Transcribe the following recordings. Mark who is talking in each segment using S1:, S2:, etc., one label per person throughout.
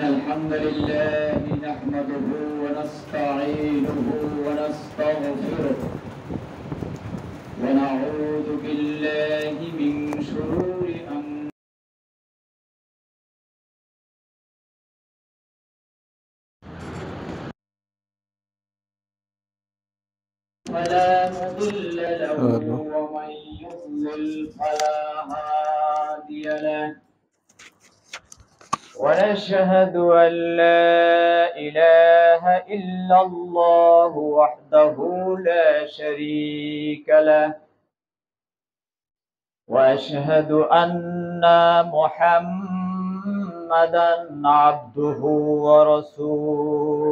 S1: الحمد لله نحمده ونستعينه ونستغفره ونعوذ بالله من شرور أنفسنا فلا مضل له ومن يضلل فلا هادي له ونشهد أن لا إله إلا الله وحده لا شريك له وأشهد أن محمدا عبده ورسوله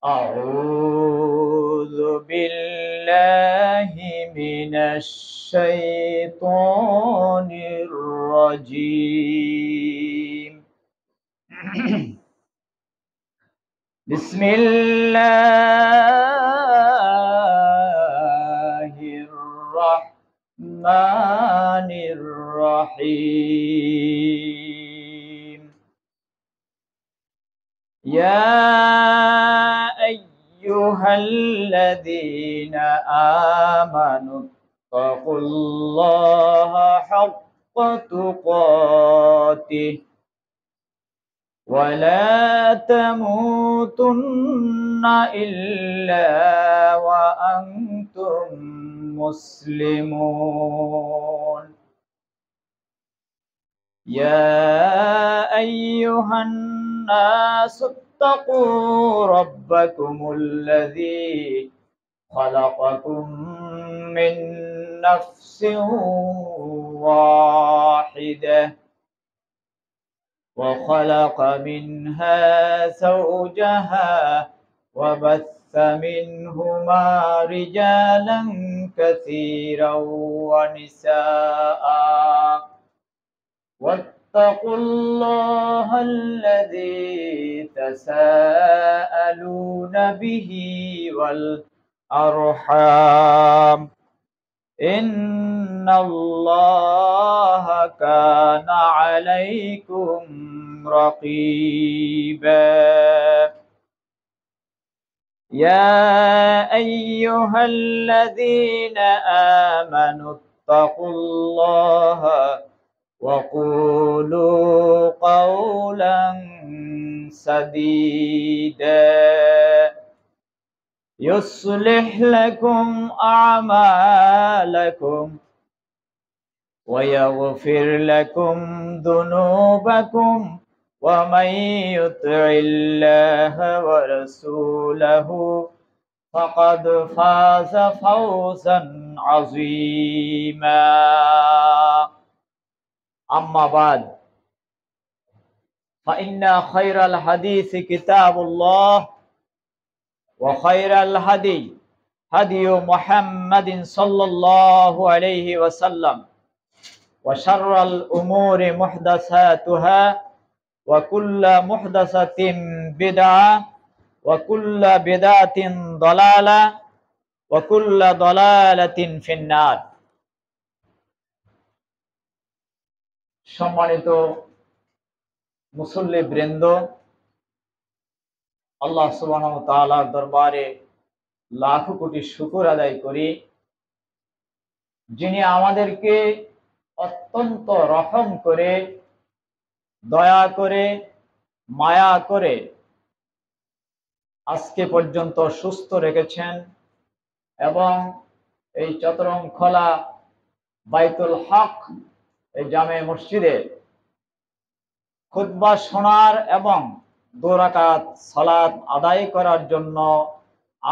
S1: أعوذ بالله من الشيطان الرجيم بسم الله الرحمن الرحيم يا أيها الذين آمنوا اتقوا الله حق تقاته ولا تموتن إلا وأنتم مسلمون يا أيها الناس اتقوا ربكم الذي خلقكم من نفس واحدة وخلق منها زوجها وبث منهما رجالا كثيرا ونساء واتقوا الله الذي تساءلون به والأرحام إن الله كان عليكم رقيبا يا أيها الذين آمنوا اتقوا الله وقولوا قولا سديدا يصلح لكم أعمالكم ويغفر لكم ذنوبكم ومن يطع الله ورسوله فقد فاز فوزا عظيما أما بعد فإن خير الحديث كتاب الله وخير الهدي هدي محمد صلى الله عليه وسلم وشر الأمور محدثاتها وكل محدثة بدعة وكل بدعة ضلالة وكل ضلالة في النار সম্মানিত মুসল্লি বৃন্দ, আল্লাহ সুবহানাহু ওয়া তাআলার দরবারে লাখো কোটি শুকর আদায় করি, যিনি আমাদেরকে অত্যন্ত রহম করে, দয়া করে, মায়া করে আজকে পর্যন্ত সুস্থ রেখেছেন এবং এই চতরংখলা বাইতুল হক এই জামে মসজিদে খুতবা শোনার এবং 2 রাকাত সালাত আদায় করার জন্য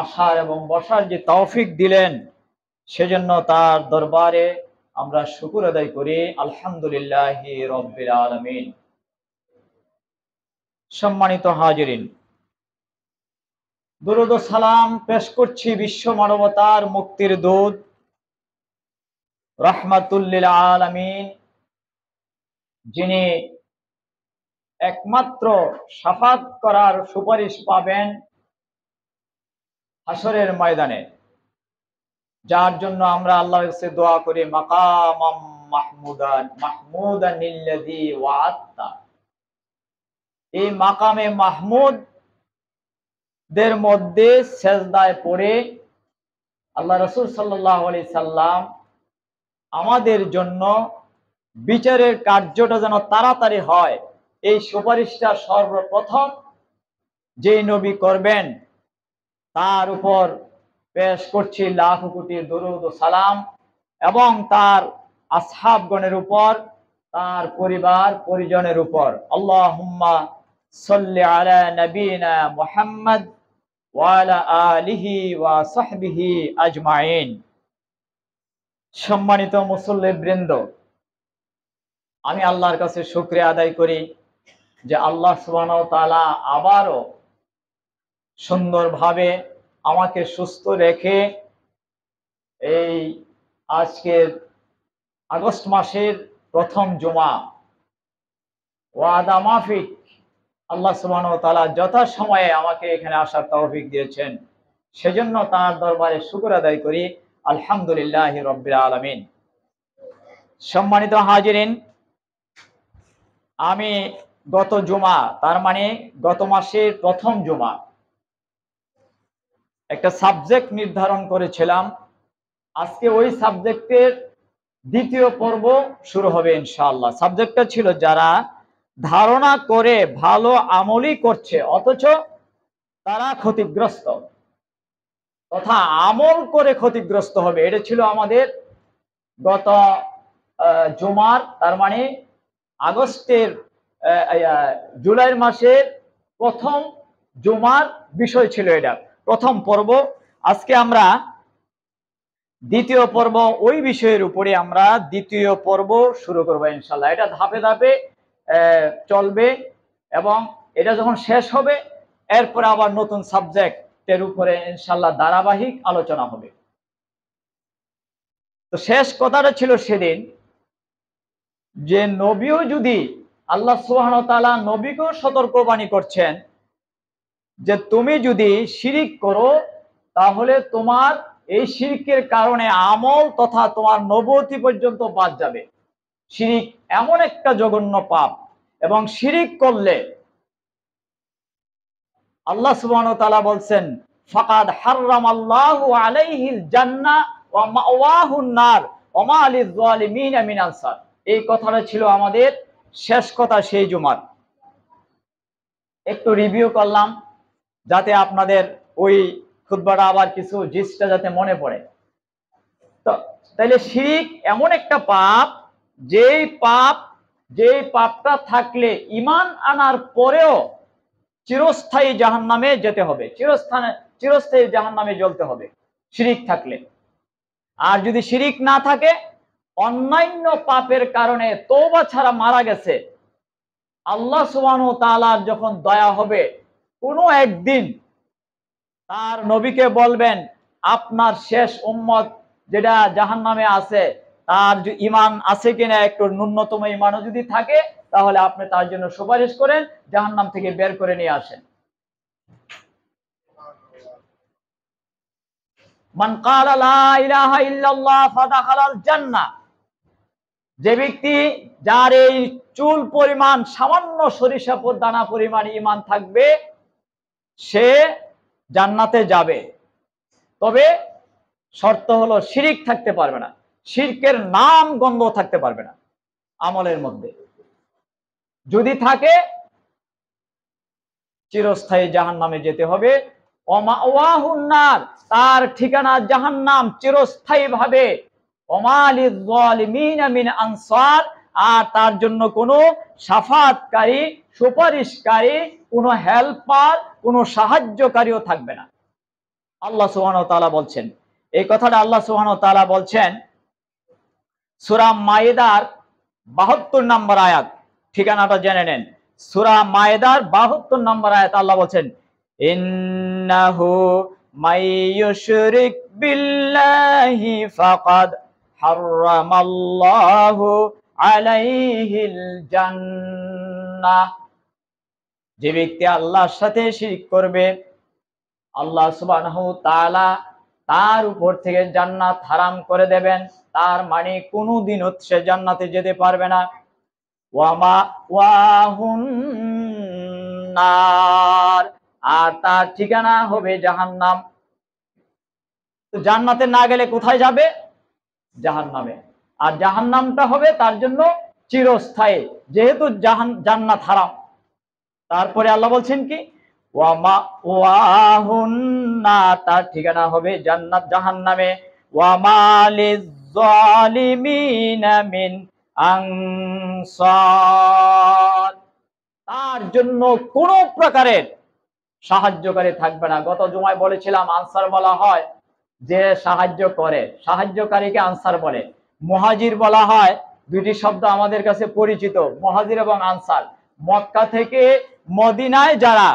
S1: আসার এবং বসার যে তৌফিক দিলেন, সেজন্য তার দরবারে আমরা শুকর আদায় করি। আলহামদুলিল্লাহি রাব্বিল আলামিন। সম্মানিত হাজিরিন, দুরূদ ও সালাম পেশ করছি বিশ্ব মানবতার মুক্তির দূত রাহমাতুল লিল আলামিন, যিনি একমাত্র শাফাত করার সুপারিশ পাবেন হাসরের ময়দানে, যার জন্য আমরা আল্লাহর কাছে দোয়া করি মাকামাম মাহমুদানিল্লাযী ওয়া'আদতা। এই মাকামে মাহমুদ দের মধ্যে সেজদায় পড়ে আল্লাহ রাসূল সাল্লাল্লাহু আলাইহি সাল্লাম আমাদের জন্য বিচারের কার্যটা যেন তাড়াতাড়ি হয়, এই সুপারিশটা সর্বপ্রথম যে নবী করবেন তার উপর পেশ করছি লাখ কোটি দরুদ ও সালাম, এবং তার আসহাবগণের উপর, তার পরিবার পরিজনের উপর। আল্লাহুম্মা সাল্লি আলা নবিনা মুহাম্মদ ওয়া আলা আলিহি ওয়া সাহবিহি আজমাইন। সম্মানিত মুসল্লিবৃন্দ, আমি আল্লাহর কাছে শুকরিয়া আদায় করি যে আল্লাহ সুবহানাহু ওয়া তাআলা আবারও সুন্দরভাবে আমাকে সুস্থ রেখে এই আজকের আগস্ট মাসের প্রথম জুমা ওয়াদা মাফিক আল্লাহ সুবহানাহু ওয়া তাআলা যথাসময়ে আমাকে এখানে আসার তৌফিক দিয়েছেন, সেজন্য তার দরবারে শুকর আদায় করি। আলহামদুলিল্লাহি রাব্বিল আলামিন। সম্মানিত হাজিরিন, আমি গত জুমা, তার মানে গত মাসের প্রথম জুমা, একটা সাবজেক্ট নির্ধারণ করেছিলাম। আজকে ওই সাবজেক্টের দ্বিতীয় পর্ব শুরু হবে ইনশাআল্লাহ। সাবজেক্টটা ছিল যারা ধারণা করে ভালো আমলই করছে অথচ তারা ক্ষতিগ্রস্ত, তথা আমল করে ক্ষতিগ্রস্ত হবে। এটা ছিল আমাদের গত জুমার, তার মানে আগস্টের জুলাই মাসের প্রথম জুমার বিষয় ছিল, এটা প্রথম পর্ব। আজকে আমরা দ্বিতীয় পর্ব, ওই বিষয়ের উপরে আমরা দ্বিতীয় পর্ব শুরু করবো ইনশাল্লাহ। এটা ধাপে ধাপে চলবে এবং এটা যখন শেষ হবে এরপরে আবার নতুন সাবজেক্টের উপরে ইনশাল্লাহ ধারাবাহিক আলোচনা হবে। তো শেষ কথাটা ছিল সেদিন যে নবীও যদি, আল্লাহ সুবহানাহু ওয়া তাআলা নবীকেও সতর্কবাণী করছেন যে তুমি যদি শিরিক করো তাহলে তোমার এই শিরকের কারণে আমল তথা তোমার নবুয়তি পর্যন্ত বাদ যাবে। শিরিক এমন একটা জঘন্য পাপ, এবং শিরিক করলে আল্লাহ সুবহানাহু ওয়া তাআলা বলছেন ফাকাদ হাররামাল্লাহু আলাইহিল জান্নাহ ওয়া মাওয়াহুন নার ওয়া মা লিয-যালিমিনা মিন আনসার। এই কথাটা ছিল আমাদের শেষ কথা সেই জুমার। একটু রিভিউ করলাম যাতে আপনাদের ওই খুতবাটা আবার কিছু জিনিসটা যাতে মনে পড়ে। তো তাইলে শিরিক এমন একটা পাপ, যেই পাপটা থাকলে ঈমান আনার পরেও চিরস্থায়ী জাহান্নামে যেতে হবে, চিরস্থায়ী জাহান্নামে জ্বলতে হবে শিরিক থাকলে। আর যদি শিরিক না থাকে, অন্যান্য পাপের কারণে তওবা ছাড়া মারা গেছে, আল্লাহ সুবহানাহু ওয়া তাআলার যখন দয়া হবে, কোনো একদিন তার নবীকে বলবেন আপনার শেষ উম্মত যেটা জাহান্নামে আছে তার ঈমান আছে কিনা, একটু ন্যূনতম ঈমানও যদি থাকে তাহলে আপনি তার জন্য সুপারিশ করেন, জাহান্নাম থেকে বের করে নিয়ে আসেন। মান ক্বালা লা ইলাহা ইল্লাল্লাহ ফাদাখালাল জান্নাহ, যে ব্যক্তি, যার এই চুল পরিমাণ, সামান্য সরিষা দানা পরিমাণ ঈমান থাকবে, সে জান্নাতে যাবে। তবে শর্ত হলো শিরিক থাকতে পারবে না, শিরকের নাম গন্ধ থাকতে পারবে না আমলের মধ্যে। যদি থাকে চিরস্থায়ী জাহান্নামে যেতে হবে। ওয়া মাওয়াহুন নার, তার ঠিকানা জাহান্নাম চিরস্থায়ী ভাবে। ওয়া মা লিয-যালিমিনা মিন আনসার, আর তার জন্য কোনো শাফাআতকারী, সুপারিশকারী, কোনো হেল্পার, কোনো সাহায্যকারীও থাকবে না। আল্লাহ সুবহানাহু ওয়া তাআলা বলছেন এই কথাটা। আল্লাহ সুবহানাহু ওয়া তাআলা বলছেন সূরা মায়েদার 72 নম্বর আয়াত, ঠিকানাটা জেনে নেন। সূরা মায়েদার 72 নম্বর আয়াত আল্লাহ বলছেন ইন্নাহু মাইয়ুশরিক বিল্লাহি ফাকাদ হাররামাল্লাহু আলাইহিল জান্নাহ, যে ব্যক্তি আল্লাহর সাথে শিরক করবে আল্লাহ সুবহানাহু ওয়া তাআলা তার উপর থেকে জান্নাত হারাম করে দেবেন, তার মানে কোনোদিন সে জান্নাতে যেতে পারবে না। ওয়ামা ওয়াহুন নার, আর তার ঠিকানা হবে জাহান্নাম। তো জান্নাতে না গেলে কোথায় যাবে? জাহান্নামে। আর জাহান্নামটা হবে তার জন্য চিরস্থায়ী, যেহেতু জান্নাত হারাম। তারপরে আল্লাহ বলছেন কি, ওয়ামা ওয়াহুন নার, তার ঠিকানা হবে জান্নাত জাহান্নামে। ওয়ামা লিয-যালিমিনা মিন আনসার, তার জন্য কোন প্রকারের সাহায্যকারী থাকবে না। গত জুমায় বলেছিলাম আনসার বলা হয় যে সাহায্য করে, সাহায্যকারীকে আনসার বলে। মুহাজির বলা হয়, দুটি শব্দ আমাদের কাছে পরিচিত, মুহাজির এবং আনসার। মক্কা থেকে মদিনায় যারা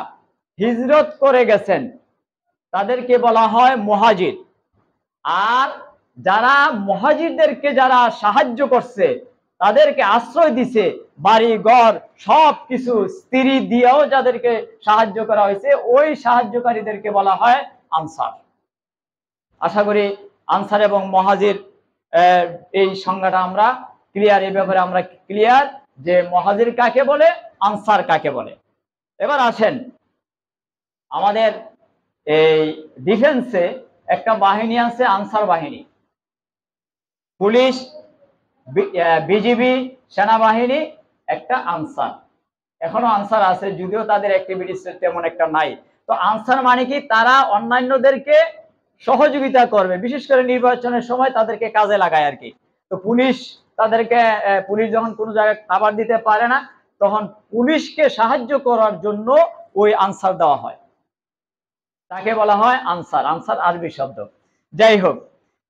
S1: হিজরত করে গেছেন তাদেরকে বলা হয় মুহাজির। আর যারা মুহাজিরদেরকে যারা সাহায্য করছে, তাদেরকে আশ্রয় দিছে, বাড়ি ঘর সবকিছু, স্ত্রী দিয়েও যাদেরকে সাহায্য করা হয়েছে, ওই সাহায্যকারীদেরকে বলা হয় আনসার। আশা করি আনসার এবং মুহাজির এই সংজ্ঞাটা আমরা ক্লিয়ার, এই ব্যাপারে আমরা ক্লিয়ার যে মুহাজির কাকে বলে, আনসার কাকে বলে। এবার আসেন, আমাদের এই ডিফেন্সে একটা বাহিনী আছে আনসার বাহিনী, পুলিশ, বিজিবি, সেনাবাহিনী, একটা আনসার। এখনো আনসার আছে, যদিও তাদের অ্যাক্টিভিটিস তেমন একটা নাই। তো আনসার মানে কি, তারা অন্যান্যদেরকে সহযোগিতা করবে, বিশেষ করে নির্বাচনের সময় তাদেরকে কাজে লাগায় আর কি। তো পুলিশ তাদেরকে, পুলিশ যখন কোনো জায়গায় খাবার দিতে পারে না, তখন পুলিশকে সাহায্য করার জন্য ওই আনসার দেওয়া হয়, তাকে বলা হয় আনসার। আনসার আরবি শব্দ। যাই হোক,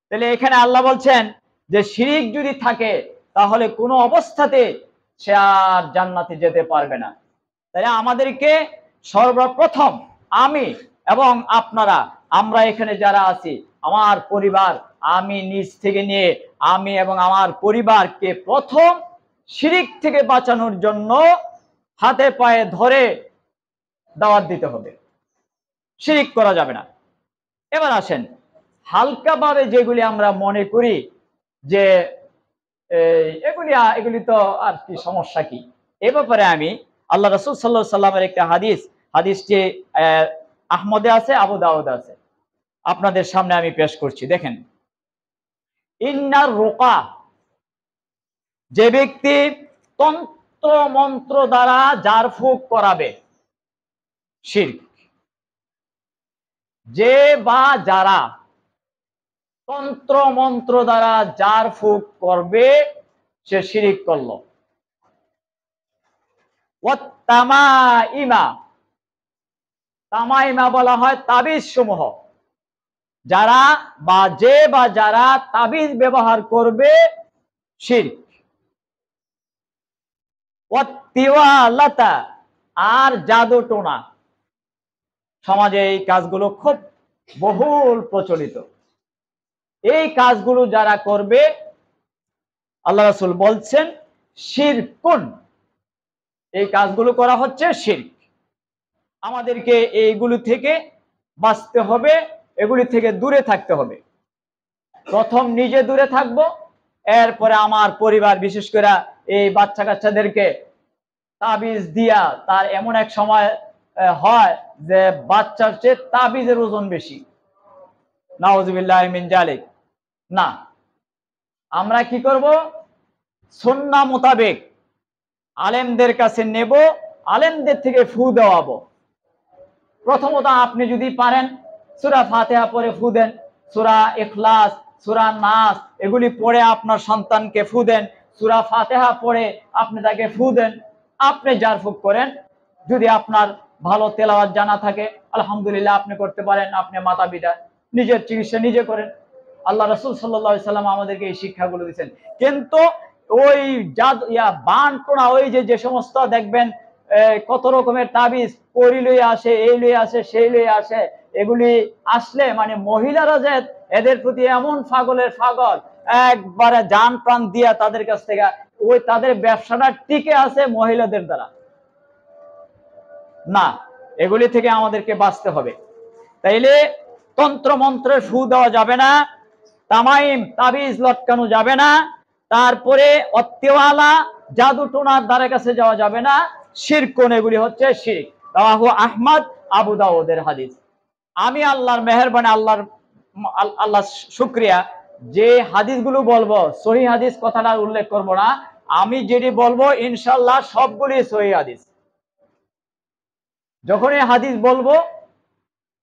S1: তাহলে এখানে আল্লাহ বলছেন যে শিরিক যদি থাকে তাহলে কোনো অবস্থাতে সে আর জান্নাতে যেতে পারবে না। তাই আমাদেরকে সর্বপ্রথম, আমি এবং আপনারা, আমরা এখানে যারা আছি, আমার পরিবার, আমি নিজ থেকে নিয়ে আমি এবং আমার পরিবারকে প্রথম শিরিক থেকে বাঁচানোর জন্য হাতে পায়ে ধরে দাওয়াত দিতে হবে, শিরিক করা যাবে না। এবার আসেন, হালকাভাবে যেগুলি আমরা মনে করি যে এগুলি তো আর কি, সমস্যা কি, এ ব্যাপারে আমি আল্লাহ রাসূল সাল্লাল্লাহু আলাইহি সাল্লামের একটা হাদিসটি আহমদে আছে, আবু দাউদে আছে, আপনাদের সামনে আমি পেশ করছি। দেখেন, ইন্নার রুকা, যে ব্যক্তি তন্ত্র মন্ত্র দ্বারা ঝাড়ফুঁক করাবে, শিরক। যে বা যারা তন্ত্র মন্ত্র দ্বারা ঝাড়ফুঁক করবে, সে শিরিক করলো। ওয়াত্তামাইমা, তামাইমা বলা হয় তাবিজ সমূহ, যারা বা যে বা যারা তাবিজ ব্যবহার করবে, শিরক। ওয়াত্তিওয়ালাতা, আর জাদু টোনা, সমাজে এই কাজগুলো খুব বহুল প্রচলিত। এই কাজগুলো যারা করবে, আল্লাহ রাসূল বলছেন শিরকুন, এই কাজগুলো করা হচ্ছে শিরক। আমাদেরকে এইগুলো থেকে বাঁচতে হবে, এগুলি থেকে দূরে থাকতে হবে। প্রথম নিজে দূরে থাকব, এরপরে আমার পরিবার, বিশেষ করে এই বাচ্চা কাচ্চাদেরকে তাবিজ দিয়া, তার এমন এক সময় হয় যে বাচ্চার চেয়ে তাবিজের ওজন বেশি, নাউযুবিল্লাহ মিন যালিক। না, আমরা কি করব, সুন্নাহ মোতাবেক আলেমদের কাছে নেব, আলেমদের থেকে ফু দেওয়াবো। প্রথমত আপনি যদি পারেন সূরা ফাতিহা পড়ে ফু দেন, সূরা ইখলাস, সূরা নাস এগুলি পড়ে আপনার সন্তানকে ফু দেন, সূরা ফাতিহা পড়ে আপনি তাকে ফু দেন, আপনি ঝাড়ফুঁক করেন। যদি আপনার ভালো তেলাওয়াত জানা থাকে, আলহামদুলিল্লাহ আপনি করতে পারেন, আপনি মাতা পিতা, নিজের চিকিৎসা নিজে করেন। আল্লাহ রাসূল সাল্লাল্লাহু আলাইহি সাল্লাম আমাদেরকে এই শিক্ষাগুলো দিয়েছেন। কিন্তু ওই বান টোনা, ওই যে সমস্ত দেখবেন কত রকমের তাবিজ পরি লইয়া আসে, এই লইয়া আসে, সেই লইয়া আসে, এগুলি আসলে মানে মহিলারা যে এদের প্রতি এমন পাগলের পাগল, একবারে জান প্রাণ দিয়া তাদের কাছ থেকে, ওই তাদের ব্যবসাটা টিকে আছে মহিলাদের দ্বারা। না, এগুলি থেকে আমাদেরকে বাঁচতে হবে। তাইলে তন্ত্র মন্ত্রের ফু দেওয়া যাবে না, তামাইম তাবিজ লটকানো যাবে না, তারপরে অত্তেওয়ালা জাদু টোনার দ্বারা কাছে যাওয়া যাবে না। শিরকুন, এগুলি হচ্ছে শিরক। রাওয়াহু আহমদ, আবু দাউদের হাদিস। আমি আল্লাহর মেহেরবানি, আল্লাহ শুকরিয়া, যে হাদিসগুলো বলবো সহিহ হাদিস কথাটা উল্লেখ করব না। আমি যেটি বলবো ইনশাআল্লাহ সবগুলি সহিহ হাদিস। যখনই হাদিস বলবো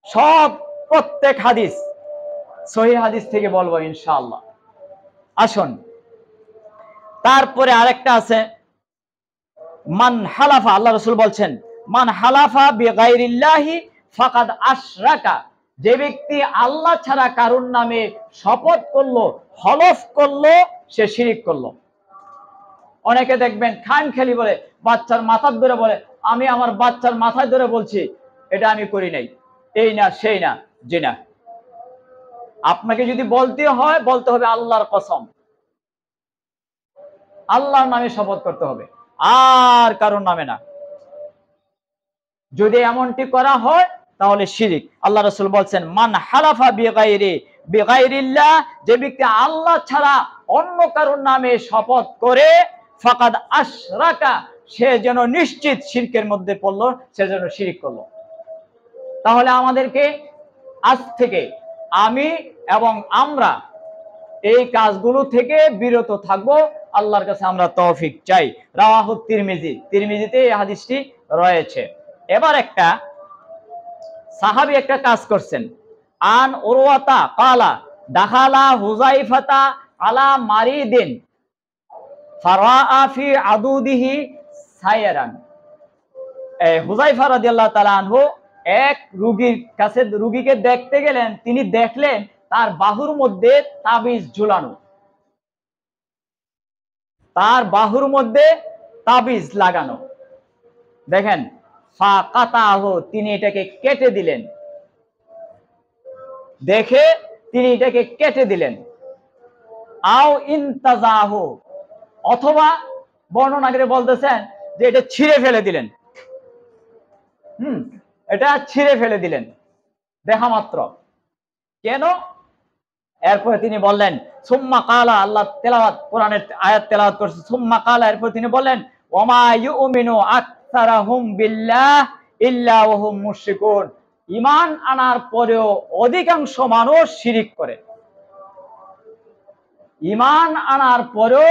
S1: সব প্রত্যেক হাদিস সহিহ হাদিস থেকে বলবো ইনশাআল্লাহ। আসুন, তারপরে আরেকটা আছে, মান হালাফা, আল্লাহ রাসূল বলছেন, মান হালাফা বিগাইরিল্লাহি ফাকাদ আশরাকা, যে ব্যক্তি আল্লাহ ছাড়া কারুর নামে শপথ করলো, হলফ করলো, সে শিরিক করলো। অনেকে দেখবেন খামখেয়ালি বলে, বাচ্চার মাথার ধরে বলে, আমি আমার বাচ্চার মাথায় ধরে বলছি এটা আমি করি নাই, এই না সেই না। জি না, আপনাকে যদি বলতে হয় বলতে হবে আল্লাহর কসম, আল্লাহর নামে শপথ করতে হবে, আর কারোর নামে না। যদি এমনটি করা হয় তাহলে শিরিক। আল্লাহ রাসূল বলছেন, মান হালাফা বিগাইরিল্লাহ, যে ব্যক্তি আল্লাহ ছাড়া অন্য কারোর নামে শপথ করে, ফাকাদ আশরাকা, সে যেন নিশ্চিত শিরকের মধ্যে পড়লো, সে যেন শিরিক করলো। তাহলে আমাদেরকে আজ থেকে আমি এবং আমরা এই কাজগুলো থেকে বিরত থাকবো। আল্লাহর কাছে আমরা তৌফিক চাই। রাওয়াহু তিরমিজি, তিরমিজিতে এই হাদিসটি রয়েছে। এবার একটা সাহাবী একটা কাজ করছেন। আন উরওয়াতা ক্বালা দাখালা হুযাইফাতা আলা মারিদিন ফারাআ ফি আদুদিহি সায়রান। হুযাইফা রাদিয়াল্লাহু তাআলা আনহু এক রোগীর কাছে, রোগীকে দেখতে গেলেন, তিনি দেখলেন তার বাহুর মধ্যে তাবিজ ঝুলানো, তার বাহুর মধ্যে তাবিজ লাগানো। দেখেন, ফাকাতাহু, তিনি এটাকে কেটে দিলেন। দেখে তিনি এটাকে কেটে দিলেন। আও ইনতাজাহু, অথবা বর্ণনাকারী বলতেছেন যে এটা ছিঁড়ে ফেলে দিলেন। এটা ছিঁড়ে ফেলে দিলেন দেখা মাত্র। কেন? এরপরে তিনি বললেন, সুম্মা কালা, আল্লাহ তেলাওয়াত, কোরআনের আয়াত তেলাওয়াত করছে, সুম্মা কালা, এরপর তিনি বললেন, ওমা ইউমিনু আকসারাহুম বিল্লাহ ইল্লা ওয়া হুম মুশরিকুন, ঈমান আনার পরেও অধিকাংশ মানুষ শিরিক করে। ঈমান আনার পরেও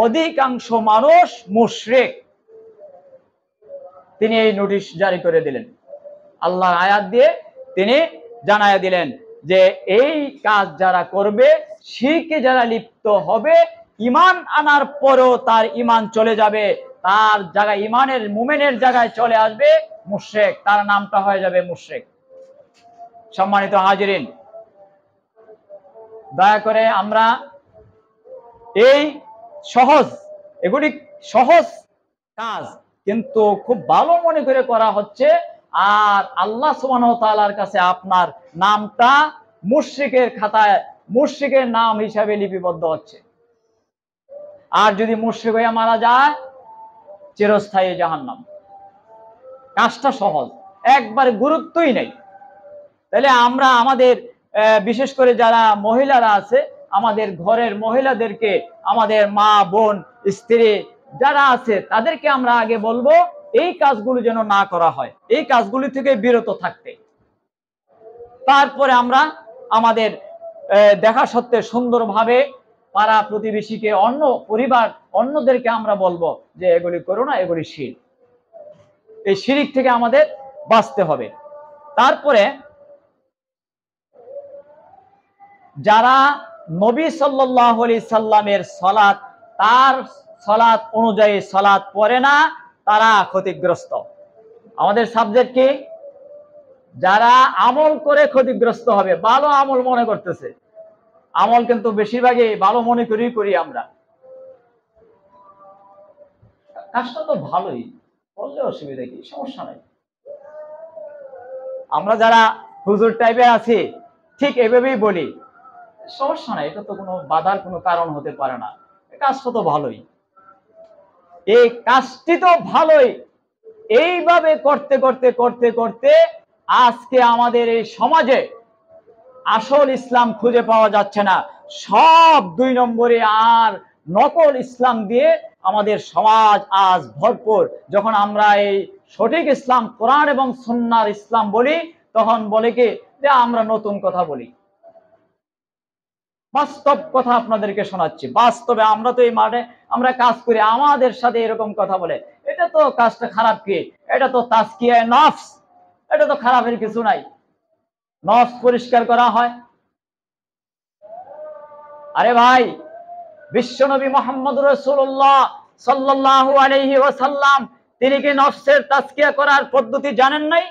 S1: অধিকাংশ মানুষ মুশরিক। তিনি এই নোটিশ জারি করে দিলেন, আল্লাহর আয়াত দিয়ে তিনি জানায়া দিলেন যে এই কাজ যারা করবে, শিরকে যারা লিপ্ত হবে, ঈমান আনার পরেও তার ঈমান চলে যাবে, তার জায়গায় ঈমানের, মুমিনের জায়গায় চলে আসবে মুশরিক, তার নামটা হয়ে যাবে মুশরিক। সম্মানিত হাজিরিন, দয়া করে আমরা এই সহজ, এগুলি সহজ কাজ, কিন্তু খুব ভালো মনে করে করা হচ্ছে, আর আল্লাহ সুবহানাহু ওয়া তাআলার কাছে আপনার নামটা মুশরিকের খাতায়, মুশরিকের নাম হিসাবে লিপিবদ্ধ হচ্ছে। আর যদি মুশরিক হয়ে মারা যায়, চিরস্থায়ী জাহান্নাম। কাজটা সহজ, একবারে গুরুত্বই নেই। তাহলে আমরা আমাদের বিশেষ করে যারা মহিলারা আছে, আমাদের ঘরের মহিলাদেরকে, আমাদের মা বোন স্ত্রী যারা আছে, তাদেরকে আমরা আগে বলবো এই কাজগুলো যেন না করা হয়, এই কাজগুলি থেকে বিরত থাকতে। তারপরে আমরা আমাদের দেখা সত্ত্বে সুন্দরভাবে পাড়া প্রতিবেশীকে, অন্য পরিবার, অন্যদেরকে আমরা বলবো যে এগুলি করো না, এগুলি শিরক। এই শিরক থেকে আমাদের বাঁচতে হবে। তারপরে যারা নবী সাল্লাল্লাহু আলাইহি সাল্লামের সালাত, তার সালাত অনুযায়ী সালাত পড়ে না, তারা ক্ষতিগ্রস্ত। আমাদের সাবজেক্ট কি? যারা আমল করে ক্ষতিগ্রস্ত হবে। ভালো আমল মনে করতেছে, আমল কিন্তু বেশিরভাগই ভালো মনে করি আমরা। কাজটা তো ভালোই, বললে অসুবিধা কি? সমস্যা নাই। আমরা যারা হুজুর টাইপের আছি ঠিক এভাবেই বলি, সমস্যা নাই, এটা তো কোনো বাধার কোনো কারণ হতে পারে না, কাজটা তো ভালোই, এই কাজটি তো ভালোই। এইভাবে করতে করতে করতে করতে আজকে আমাদের এই সমাজে আসল ইসলাম খুঁজে পাওয়া যাচ্ছে না, সব 2 নম্বরে আর নকল ইসলাম দিয়ে আমাদের সমাজ আজ ভরপুর। যখন আমরা এই সঠিক ইসলাম, কোরআন এবং সুন্নাহর ইসলাম বলি, তখন বলে কি যে আমরা নতুন কথা বলি। বাস্তব কথা আপনাদেরকে শোনাচ্ছি। বাস্তবে আমরা তো এই মাঠে আমরা কাজ করি, আমাদের সাথে এরকম কথা বলে, এটা তো কাজটা খারাপ কি? এটা তো তাজকিয়ায়ে নফস, এটা তো খারাপের কিছু নাই। নফস পরিষ্কার করা হয়। আরে ভাই, বিশ্বনবী মুহাম্মদ রাসূলুল্লাহ সাল্লাল্লাহু আলাইহি ওয়াসাল্লাম তিনি কি নফসের তাজকিয়া করার পদ্ধতি জানেন নাই?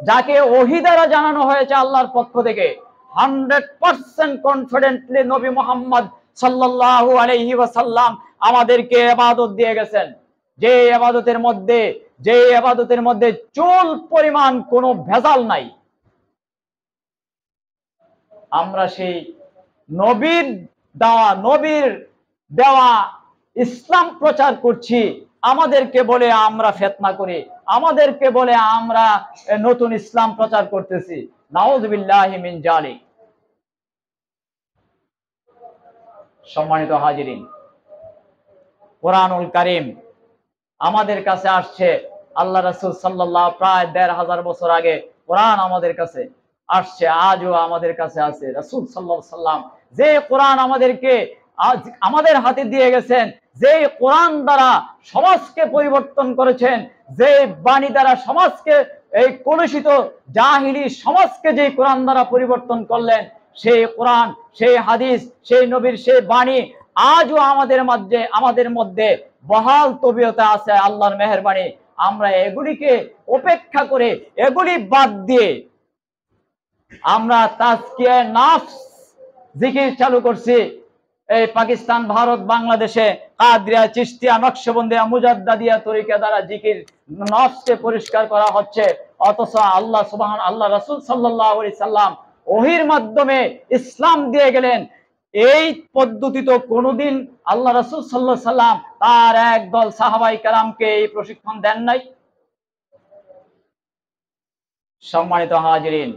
S1: যাকে ওহী দ্বারা জানানো হয়েছে আল্লাহর পক্ষ থেকে, 100% কনফিডেন্টলি নবী মুহাম্মদ সাল্লাল্লাহু আলাইহি ওয়াসাল্লাম আমাদেরকে ইবাদত দিয়ে গেছেন, যে ইবাদতের মধ্যে চুল পরিমাণ কোনো ভেজাল নাই। আমরা সেই নবীর দেওয়া ইসলাম প্রচার করছি, আমাদেরকে বলে আমরা ফিতনা করি, আমাদেরকে বলে আমরা নতুন ইসলাম প্রচার করতেছি। নাউযুবিল্লাহি মিন যালিক। সম্মানিত হাজিরিন, কোরআনুল কারীম আমাদের কাছে আসছে। আল্লাহ রাসূল সাল্লাল্লাহু প্রায় ১৫০০ বছর আগে কোরআন আমাদের কাছে আসছে, আজও আমাদের কাছে আছে। রাসূল সাল্লাল্লাহু আলাইহি সাল্লাম যে কোরআন আমাদেরকে আমাদের হাতে দিয়ে গেছেন, যে কোরআন দ্বারা সমাজকে পরিবর্তন করেছেন, যে বাণী দ্বারা সমাজকে, এই কলুষিত জাহিলি সমাজকে যে কোরআন দ্বারা পরিবর্তন করলেন, সেই কোরআন, সেই হাদিস, সেই নবীর সেই বাণী আজও আমাদের মধ্যে বহাল তবিয়তে আছে। আল্লাহর মেহেরবানি, আমরা এগুলিকে উপেক্ষা করে, এগুলি বাদ দিয়ে আমরা তাজকিয়ায়ে নফস জিকির চালু করছি। এই পাকিস্তান, ভারত, বাংলাদেশে কাদরিয়া, চিশতিয়া, নকশবন্দিয়া, মুজাদ্দাদিয়া তরিকা দ্বারা জিকির নফসকে পরিষ্কার করা হচ্ছে। অথচ আল্লাহ রাসূল সাল্লাল্লাহু আলাইহি সাল্লাম ওহীর মাধ্যমে ইসলাম দিয়ে গেলেন। এই পদ্ধতি তো কোনোদিন আল্লাহ রাসূল সাল্লাল্লাহু আলাইহি সাল্লাম তার একদল সাহাবায়ে কেরামকে এই প্রশিক্ষণ দেন নাই। সম্মানিত হাজিরিন,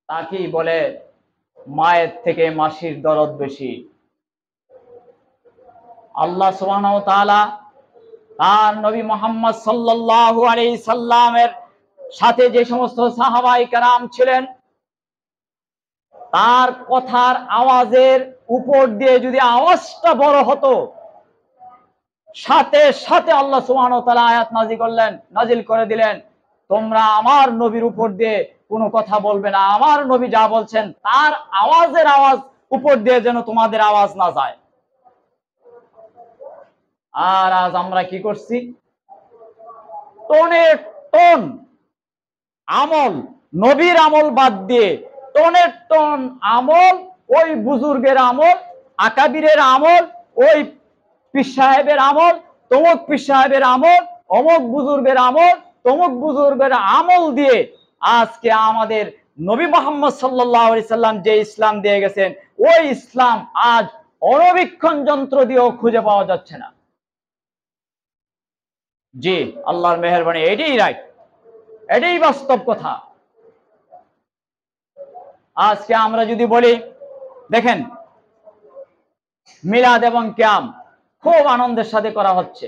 S1: তাকেই বলে মায়ের থেকে মাসির দরদ বেশি। আল্লাহ সুবহানাহু ওয়া তাআলা তার নবী মুহাম্মদ সাল্লাল্লাহু আলাইহি সাল্লামের সাথে যে সমস্ত সাহাবায়ে কেরাম ছিলেন, তার কথার আওয়াজের উপর দিয়ে যদি আওয়াজটা বড় হতো, সাথে সাথে আল্লাহ সুবহানাহু ওয়া তাআলা আয়াত নাজিল করে দিলেন, তোমরা আমার নবীর উপর দিয়ে কোনো কথা বলবে না, আমার নবী যা বলছেন তার আওয়াজ উপর দিয়ে যেন তোমাদের আওয়াজ না যায়। আর আজ আমরা কি করছি? টনের টন আমল, নবীর আমল বাদ দিয়ে টনের টন আমল, ওই বুজুর্গের আমল, আকাবিরের আমল, ওই পীর সাহেবের আমল, তমুক পীর সাহেবের আমল, অমুক বুজুর্গের আমল, তমুক বুজুর্গের আমল দিয়ে আজকে আমাদের নবী মুহাম্মদ সাল্লাল্লাহু আলাইহি সাল্লাম যে ইসলাম দিয়ে গেছেন, ওই ইসলাম আজ অণুবীক্ষণ যন্ত্র দিয়েও খুঁজে পাওয়া যাচ্ছে না। জি, আল্লাহর মেহেরবানি, এটাই রাইট, এটাই বাস্তব কথা। আজকে আমরা যদি বলি, দেখেন মিলাদ এবং কিয়াম খুব আনন্দের সাথে করা হচ্ছে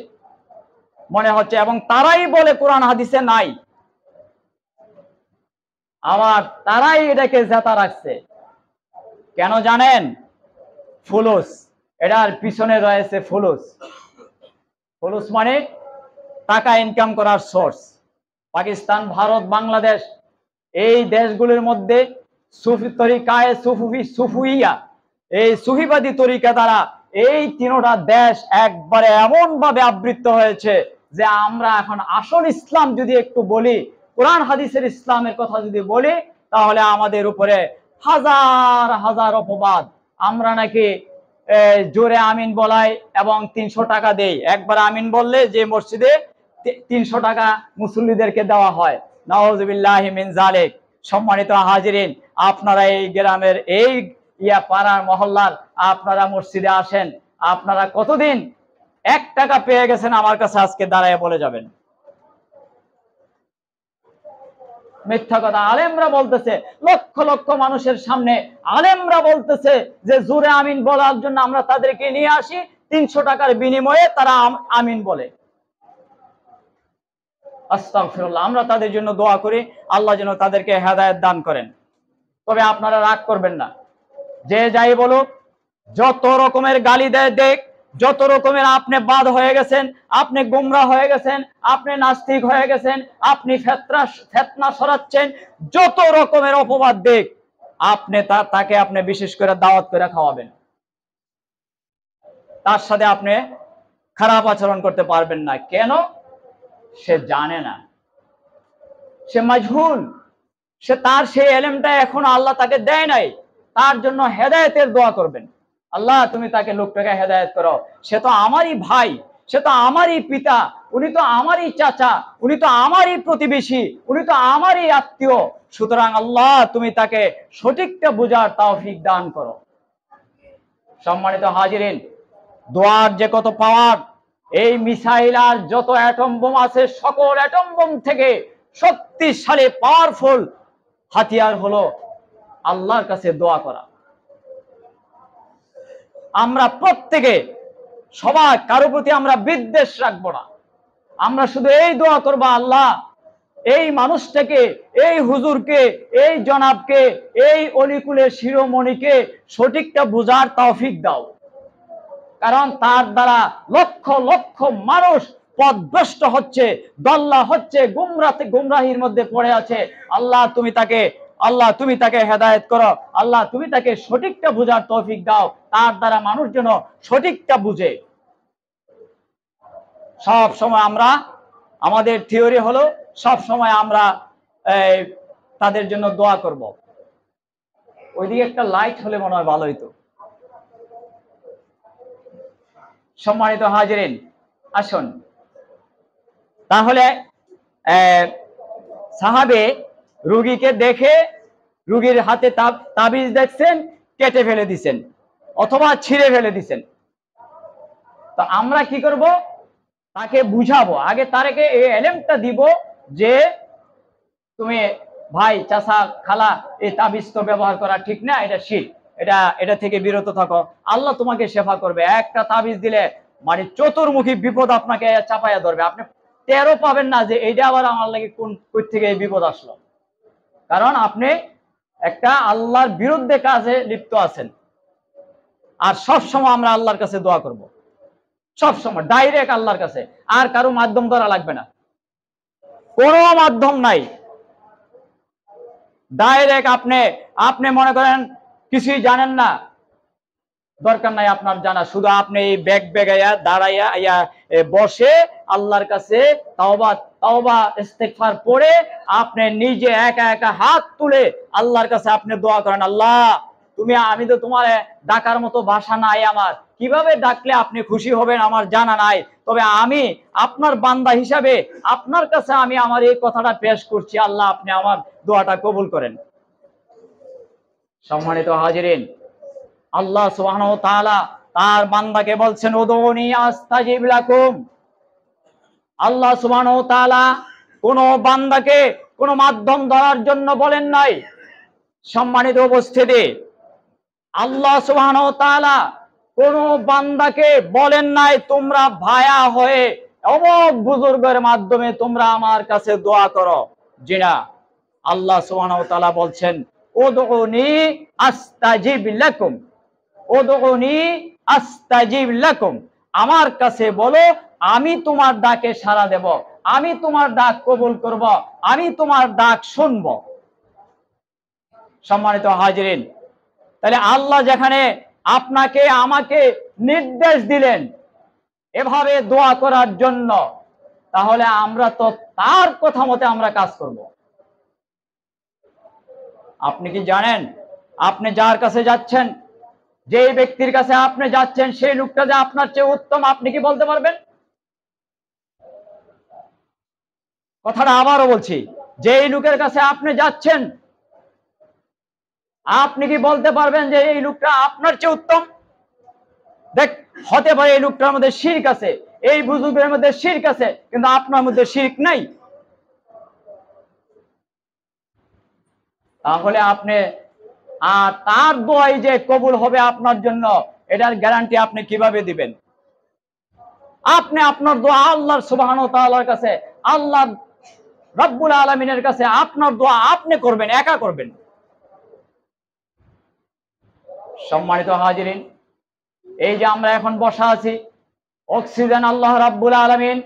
S1: মনে হচ্ছে, এবং তারাই বলে কোরআন হাদিসে নাই, আবার তারাই এটাকে জেতা রাখছে। কেন জানেন? ফুলুস, এটার পিছনে রয়েছে ফুলুস। ফুলুস মানে টাকা ইনকাম করার সোর্স। পাকিস্তান, ভারত, বাংলাদেশ, এই দেশগুলোর মধ্যে সুফি তরিকায়ে সুফিয়া, এই সুফিবাদী তরিকা দ্বারা এই তিনটা দেশ একবারে এমন ভাবে আবৃত হয়েছে যে আমরা এখন আসল ইসলাম যদি একটু বলি, কোরআন হাদিসের ইসলামের কথা যদি বলি, তাহলে আমাদের উপরে হাজার হাজার অপবাদ। আমরা নাকি জোরে আমিন বলাই এবং 300 টাকা দেই। একবার আমিন বললে যে মসজিদে 300 টাকা মুসল্লিদেরকে দেওয়া হয়। নাউযুবিল্লাহি মিন যালিক। সম্মানিত হাজিরিন, আপনারা এই গ্রামের, এই পাড়ার মহল্লার আপনারা মসজিদে আসেন, আপনারা কতদিন 1 টাকা পেয়ে গেছেন আমার কাছে আজকে দাঁড়ায় বলে যাবেন। মিথ্যা কথা আলেমরা বলতেছে, লক্ষ লক্ষ মানুষের সামনে আলেমরা বলতেছে যে জোরে আমিন বলার জন্য আমরা তাদেরকে নিয়ে আসি, 300 টাকার বিনিময়ে তারা আমিন বলে। আস্তাগফিরুল্লাহ। আমরা তাদের জন্য দোয়া করি, আল্লাহ যেন তাদেরকে হেদায়েত দান করেন। তবে আপনারা রাগ করবেন না, যে যাই বলুক, যত রকমের গালি দেখ, যত রকমের আপনি বাদ হয়ে গেছেন, আপনি গোমরা হয়ে গেছেন, আপনি নাস্তিক হয়ে গেছেন, আপনি ফেতনা ছড়াচ্ছেন, যত রকমের অপবাদ দেখ, আপনি তাকে আপনি বিশেষ করে দাওয়াত করে খাওয়াবেন। তার সাথে আপনি খারাপ আচরণ করতে পারবেন না। কেন? সে জানে না, সে মাজহুল, তার সেই ইলমটা এখনো আল্লাহ তাকে দেয় নাই। তার জন্য হেদায়েতের দোয়া করবেন, আল্লাহ তুমি তাকে লোকটাকে হেদায়েত করো, সে তো আমারই ভাই, সে তো আমারই পিতা, উনি তো আমারই চাচা, উনি তো আমারই প্রতিবেশী, উনি তো আমারই আত্মীয়, সুতরাং আল্লাহ তুমি তাকে সঠিকটা বোঝার তৌফিক দান করো। সম্মানিত হাজিরিন, দোয়ার যে কত পাওয়ার! এই মিসাইল আর যত অ্যাটম বোম আছে, সকল অ্যাটম বোম থেকে শক্তিশালী পাওয়ারফুল হাতিয়ার হলো আল্লাহর কাছে দোয়া করা। আমরা প্রত্যেকে সবার কারো প্রতি আমরা বিদ্বেষ রাখবো না, আমরা শুধু এই দোয়া করবো, আল্লাহ এই মানুষটাকে, এই হুজুরকে, এই জনাবকে, এই অলিকুলের শিরোমণিকে সঠিকটা বুঝার তৌফিক দাও। কারণ তার দ্বারা লক্ষ লক্ষ মানুষ পথভ্রষ্ট হচ্ছে, দল্লা হচ্ছে, গুমরাহির মধ্যে পড়ে আছে। আল্লাহ তুমি তাকে হেদায়েত করো, আল্লাহ তুমি তাকে সঠিকটা বুঝার তৌফিক দাও, তার দ্বারা মানুষ যেন সঠিকটা বুঝে। সব সময় আমরা, আমাদের থিওরি হলো সব সময় আমরা তাদের জন্য দোয়া করব। ওইদিকে একটা লাইট হলে মনে হয় ভালো হইতো। সম্মানিত হাজিরিন, আসুন তাহলে সাহাবে রোগীকে দেখে, রোগীর হাতে তাবিজ দেখছেন, কেটে ফেলে দিছেন অথবা ছিঁড়ে ফেলে দিছেন। তো আমরা কি করব? তাকে বুঝাবো, আগে তাকে এই ইলমটা দিব যে তুমি ভাই, চাচা, খালা, এই তাবিজ তো ব্যবহার করা ঠিক না, এটা শিরক, এটা থেকে বিরত থাকো, আল্লাহ তোমাকে শেফা করবে। একটা তাবিজ দিলে মানে চতুর্মুখী বিপদ আপনাকে চাপাইয়া ধরবে, আপনি টেরও পাবেন না যে এইটা আবার আমার লাগে কোন থেকে এই বিপদ আসলো। কারণ আপনি একটা আল্লাহর বিরুদ্ধে কাজে লিপ্ত আছেন। আর সব সময় আমরা আল্লাহর কাছে দোয়া করব, সব সময় ডাইরেক্ট আল্লাহর কাছে, আর কারো মাধ্যম ধরা লাগবে না, কোনো মাধ্যম নাই, ডাইরেক্ট আপনি মনে করেন কিছুই জানেন না, দরকার নাই আপনার জানা, শুধু আপনি এই ব্যাগ বেগাইয়া দাঁড়াইয়া বসে আল্লাহর কাছে তাওবা ইস্তেগফার পড়ে আপনি নিজে একা একা হাত তুলে আল্লাহর কাছে আপনি দোয়া করেন, আল্লাহ আমি তো তোমার ডাকার মতো ভাষা নাই আমার, কিভাবে ডাকলে আপনি খুশি হবেন আমার জানা নাই, তবে আমি আপনার বান্দা হিসাবে আপনার কাছে আমি আমার এই কথাটা পেশ করছি, আল্লাহ আপনি আমার দোয়াটা কবুল করেন। সম্মানিত হাজিরিন, আল্লাহ সুবহানাহু ওয়া তাআলা তার বান্দাকে বলছেন, উদউনি আস্তাজিব লাকুম। আল্লাহ সুবহানাহু ওয়া তাআলা কোন বান্দাকে কোন মাধ্যম ধরার জন্য বলেন নাই। সম্মানিত উপস্থিতি, আল্লাহ সুবহানাহু ওয়া তাআলা কোন বান্দাকে বলেন নাই তোমরা ভায়া হয়ে অমুক বুজুর্গের মাধ্যমে তোমরা আমার কাছে দোয়া করো। জি না, আল্লাহ সুবহানাহু ওয়া তাআলা বলছেন, উদউনি আস্তাজিব লাকুম, উদউনি আস্তাজিব লাকুম, আমার কাছে বলো, আমি তোমার ডাকে সাড়া দেব, আমি তোমার ডাক কবুল করব, আমি তোমার ডাক শুনব। সম্মানিত হাজিরিন, তাহলে আল্লাহ যেখানে আপনাকে আমাকে নির্দেশ দিলেন এভাবে দোয়া করার জন্য, তাহলে আমরা তো তার কথা মতে আমরা কাজ করব। আপনি কি জানেন আপনি যার কাছে যাচ্ছেন, যেই ব্যক্তির কাছে আপনি যাচ্ছেন, সেই লোকটা যে আপনার চেয়ে উত্তম, আপনি কি বলতে পারবেন? কথাটা আবারও বলছি, যেই লোকের কাছে আপনি যাচ্ছেন, আপনি কি বলতে পারবেন যে এই লোকটা আপনার চেয়ে উত্তম? দেখ, হতে পারে এই লোকটার মধ্যে শিরক আছে, এই বুজুর্গের মধ্যে শিরক আছে, কিন্তু আপনার মধ্যে শিরক নাই। তাহলে আপনি তার দোয়াই যে কবুল হবে আপনার জন্য, এটার গ্যারান্টি আপনি কিভাবে দিবেন? আপনি আপনার দোয়া আল্লাহ সুবহানাহু ওয়া তাআলার কাছে, আল্লাহ রব্বুল আলামিনের কাছে আপনার দোয়া আপনি করবেন, একা করবেন। সম্মানিত হাজিরিন, এই যে আমরা এখন বসা আছি, অক্সিজেন আল্লাহ রাব্বুল আলামিন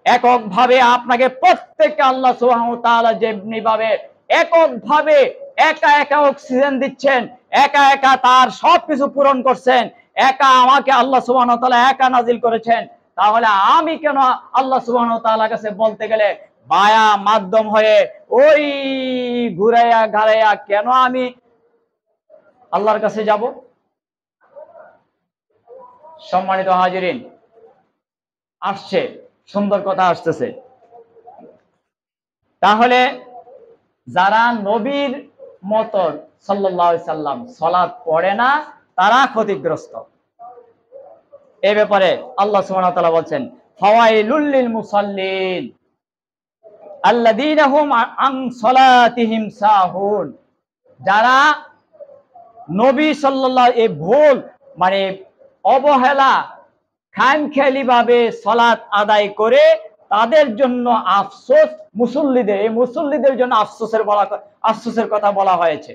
S1: এককভাবে আপনাকে প্রত্যেককে আল্লাহ সুবহানাহু ওয়া তাআলা যেমনি ভাবে এককভাবে একা একা অক্সিজেন দিচ্ছেন, একা একা তার সবকিছু পূরণ করছেন, একা আমাকে আল্লাহ সুবহানাহু ওয়া তাআলা একা নাজিল করেছেন। তাহলে আমি কেন আল্লাহ সুবহানাহু ওয়া তাআলার কাছে বলতে গেলে মায়া মাধ্যম হয়ে ওই ঘুরাইয়া ঘাড়াইয়া কেন আমি আল্লাহর কাছে যাব? সম্মানিত হাজিরিন, আসছে সুন্দর কথা আসতেছে। তাহলে যারা নবীর মত সাল্লাল্লাহু আলাইহি সাল্লাম সালাত পড়ে না, তারা ক্ষতিগ্রস্ত। এ ব্যাপারে আল্লাহ সুবহানাহু ওয়া তাআলা বলছেন, ফাওয়াইলুল লিল মুসাল্লিন আল্লাযীনা হুম আন সালাতিহিম সাহুন। যারা নবী সাল্লাল্লাহু এই ভুল মানে অবহেলা খামখেয়ালি ভাবে সালাত আদায় করে, তাদের জন্য আফসোস। মুসল্লিদের, এই মুসল্লিদের জন্য আফসোসের কথা বলা হয়েছে।